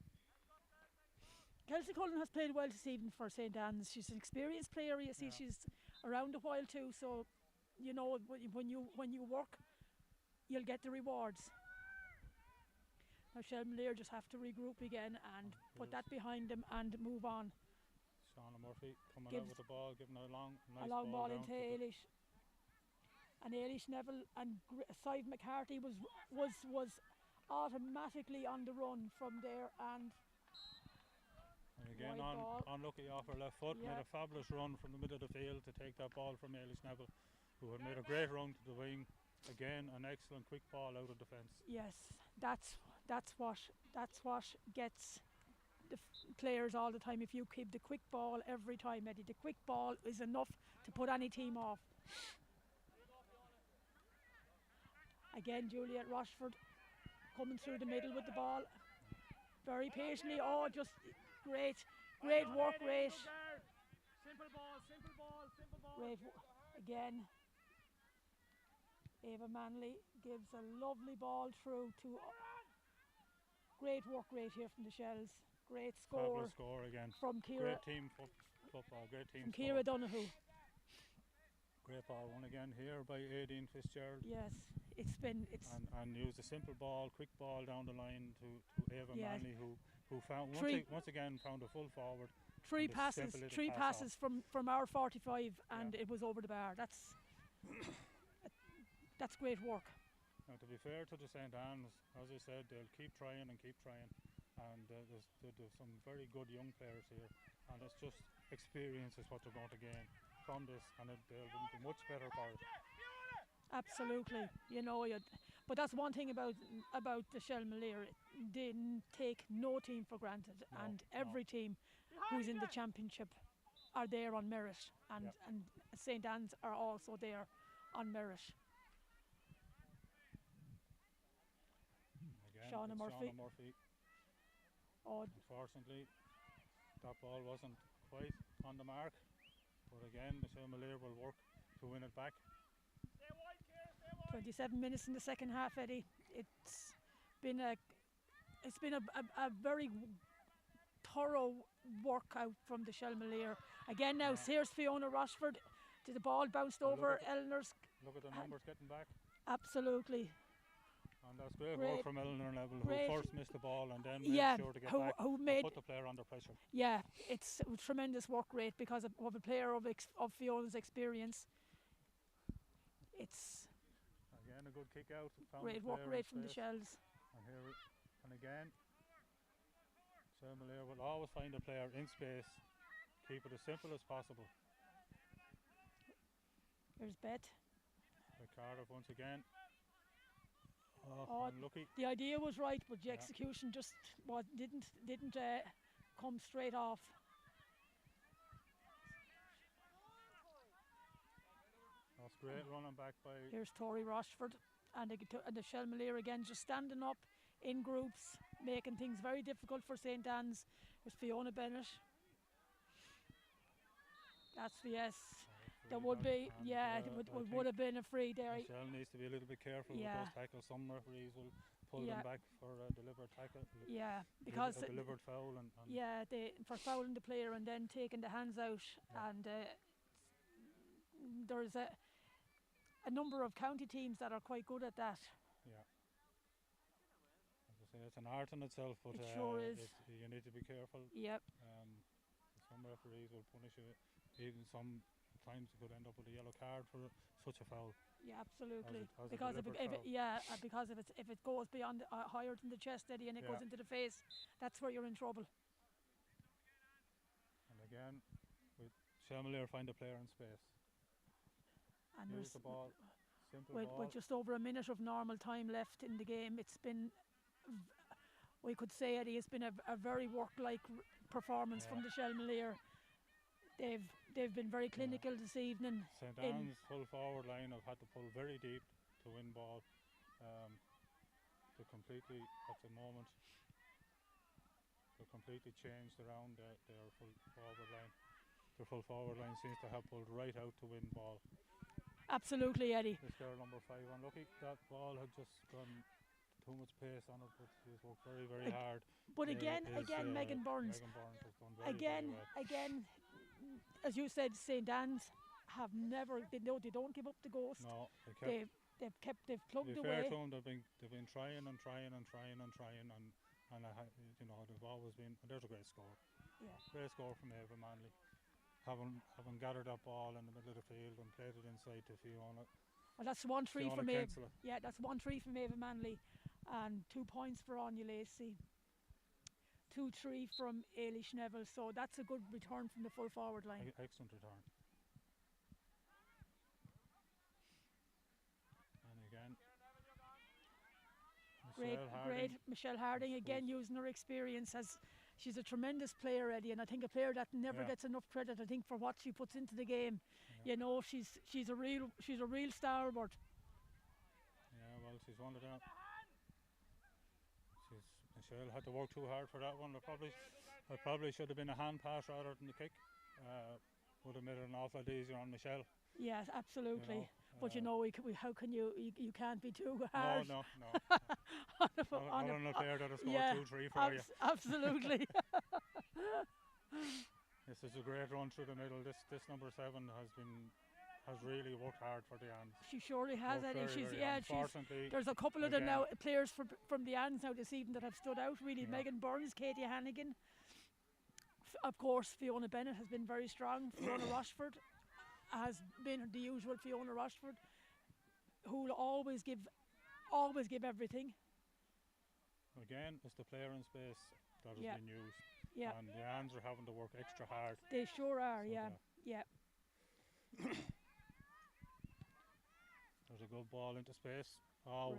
Kelsey Cullen has played well this evening for St. Anne's. She's an experienced player. You see, she's around a while too. So, you know, when you work, you'll get the rewards. Now Shelmlear just have to regroup again and put that behind them and move on. Shauna Murphy coming out with the ball, giving a nice long ball down into Eilish. And Eilish Neville and Sive McCarthy was automatically on the run from there and again unlucky off her left foot. Made a fabulous run from the middle of the field to take that ball from Eilish Neville, who had made a great run to the wing. Again, an excellent quick ball out of defence. Yes, that's what gets the players all the time. If you keep the quick ball every time, Eddie, the quick ball is enough to put any team off. Again, Juliet Rochford coming through the middle with the ball very patiently. Oh, just great work rate. Simple ball. Great again. Ava Manley gives a lovely ball through to great work rate here from the Shels. Great score. Fabulous score again. From Ciara. Great team football. Great team. From Ciara Donoghue. Great ball won again here by Aideen Fitzgerald. Yes, and used a simple ball, quick ball down the line to Ava Manley, who found once again found a full forward. Three passes from our 45 and it was over the bar. That's great work. Now, to be fair to the St. Anne's, as I said, they'll keep trying, and there's some very good young players here, and it's just experience is what they're going to gain from this, and they'll be much better for it. Absolutely, you know, but that's one thing about the Shelmaleer. They take no team for granted, and every team who's in the championship are there on merit, and St. Anne's are also there on merit. Shauna Murphy. Oh, unfortunately, that ball wasn't quite on the mark, but again, the Shelmaleer will work to win it back. 27 minutes in the second half, Eddie. It's been a very thorough workout from the Shelmaleer. Again now, here's Fiona Rochford. Did the ball bounced over Eleanor's? Look at the numbers getting back. Absolutely. And that's great work from Eleanor Neville, who first missed the ball and then made sure to get back and put the player under pressure. Yeah, it's a tremendous work rate because of a player of Fiona's experience. It's again a good kick out. Great work rate from the Shels. And again, Shelmaleer will always find a player in space, keep it as simple as possible. Here's Bet. Cardiff once again. Unlucky. The idea was right, but the execution just didn't come straight off. That's great running back by. Here's Tori Rochford and the Shelmaleer again, just standing up in groups, making things very difficult for St. Anne's. There's Fiona Bennett. That's there would be, it would have been a free there. Michelle needs to be a little bit careful with those tackles. Some referees will pull them back for a deliberate tackle. Yeah, because a deliberate foul and for fouling the player and then taking the hands out, and there's a number of county teams that are quite good at that. Yeah. As I say, it's an art in itself, but it sure is. You need to be careful. Yep. Some referees will punish you. Even sometimes you could end up with a yellow card for such a foul. Yeah, absolutely. Because if it goes beyond higher than the chest, Eddie, and it goes into the face, that's where you're in trouble. And again, Shelmaleer find a player in space. And here's the ball. Simple ball. With just over a minute of normal time left in the game, it's been, we could say, Eddie, it's been a very work-like performance from the Shelmaleer. They've been very clinical this evening. St Anne's full forward line have had to pull very deep to win ball. They completely, at the moment, they're completely changed around their full forward line. Their full forward line seems to have pulled right out to win ball. Absolutely, Eddie. This girl number 5, unlucky. That ball had just gone too much pace on it, but she's worked very, very hard. But again, Megan Burns. Megan Burns has done very, very well. Again, as you said, St Anne's have never. They don't give up the ghost. No, They've plugged away. To be fair to them, they've been trying, and they've always been. And there's a great score. Yeah. Great score from Ava Manley. Having gathered that ball in the middle of the field and played it inside to Fiona. Well, that's 1-3 from Ava. Kensela. Yeah, that's 1-3 from Ava Manley, and 2 points for Anya Lacey. 2-3 from Ailish Neville. So that's a good return from the full forward line. Excellent return. And again, Michelle Harding again using her experience as. She's a tremendous player, Eddie, and I think a player that never gets enough credit. I think for what she puts into the game. Yeah. You know, she's a real stalwart. Yeah, well, she's one of them. Michelle had to work too hard for that one. It probably should have been a hand pass rather than the kick. Would have made it an awful lot easier on Michelle. Yes, absolutely. But how can you can't be too hard. No. on a player that has scored 2-3 for you. Absolutely. This is a great run through the middle. This number 7 has really worked hard for the Anns. She surely has, Eddie. Unfortunately, there's a couple of them now, players from the Anns now this evening that have stood out really. Yeah. Megan Burns, Katie Hannigan. Of course, Fiona Bennett has been very strong. Fiona Rochford has been the usual Fiona Rochford, who will always give everything. Again, it's the player in space that has been used. Yeah. And the Anns are having to work extra hard. They sure are, yeah. There's a good ball into space. Well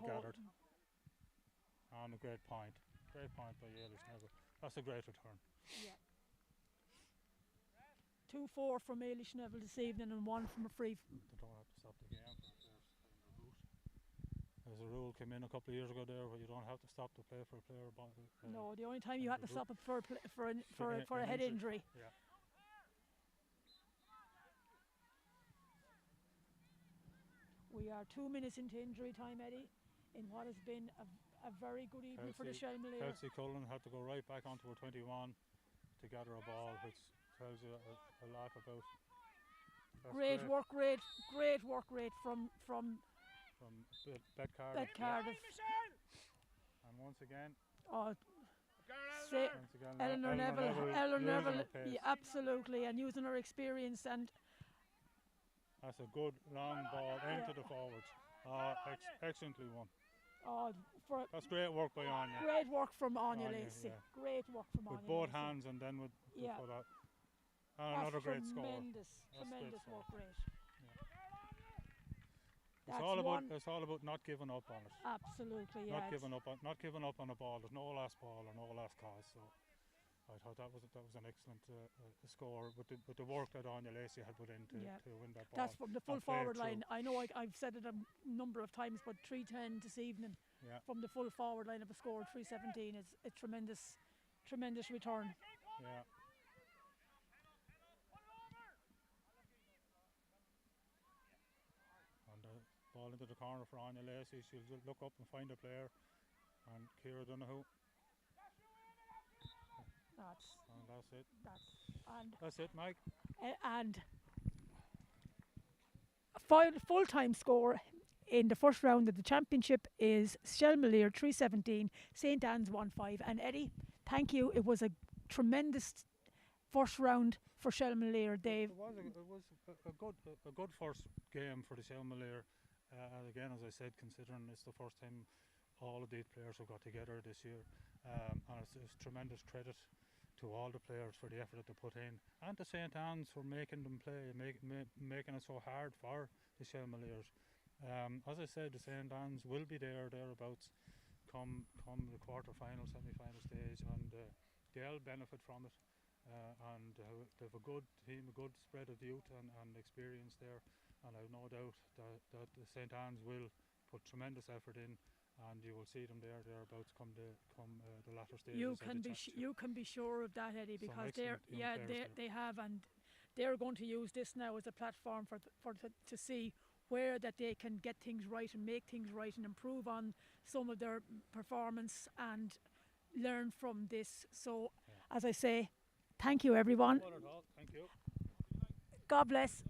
gathered. And a great point. Great point by Ailish Neville. That's a great return. Yeah. 2-4 from Ailish Neville this evening and 1 from a free. They don't have to stop the game. There's a rule came in a couple of years ago there where you don't have to stop the play for a player. No, the only time you have to stop it for a head injury. Yeah. We are 2 minutes into injury time, Eddie, in what has been a very good evening for the Shelmalier. Kelsey Cullen had to go right back onto her 21 to gather a ball, which tells you a lot about. Great work rate from Bet Cardiff. And once again, Eleanor Neville, absolutely, and using her experience, and that's a good long ball into the forwards. Excellently won. That's great work by Anya. Great work from Anya Lacey. Yeah. Great work from Anya. With both hands and then with that. Another great score. Tremendous work rate. It's all about not giving up on it. Absolutely, yeah. Not giving up on a ball. There's no last ball or no last cause. So I thought that was an excellent score with the work that Anya Lacey had put in to win that ball. That's from the full forward line. I know I've said it a number of times, but 3-10 this evening from the full forward line of a score of 3-17 is a tremendous return. Yeah. Ball into the corner for Anya Lacey. She'll just look up and find a player. And Ciara Donoghue. That's it. That's it, Mike. And full-time score in the first round of the championship is Shelmalier 3-17, St Anne's 1-5. And Eddie, thank you. It was a tremendous first round for Shelmalier, Dave. It was a good first game for the Shelmalier. Again, as I said, considering it's the first time all of these players have got together this year, and it's tremendous credit to all the players for the effort that they put in, and to St Anne's for making them play, making it so hard for the Shelmaliers. As I said, the St Anne's will be thereabouts come the quarter-final, semi-final stage, and they'll benefit from it. and they've a good team, a good spread of youth and experience there, and I've no doubt that St. Anne's will put tremendous effort in, and you will see them thereabouts come the latter stages. You can be sure of that, Eddie, because they have, and they're going to use this now as a platform to see where that they can get things right and make things right and improve on some of their performance and learn from this. So, as I say, thank you, everyone. Not at all. Thank you. God bless.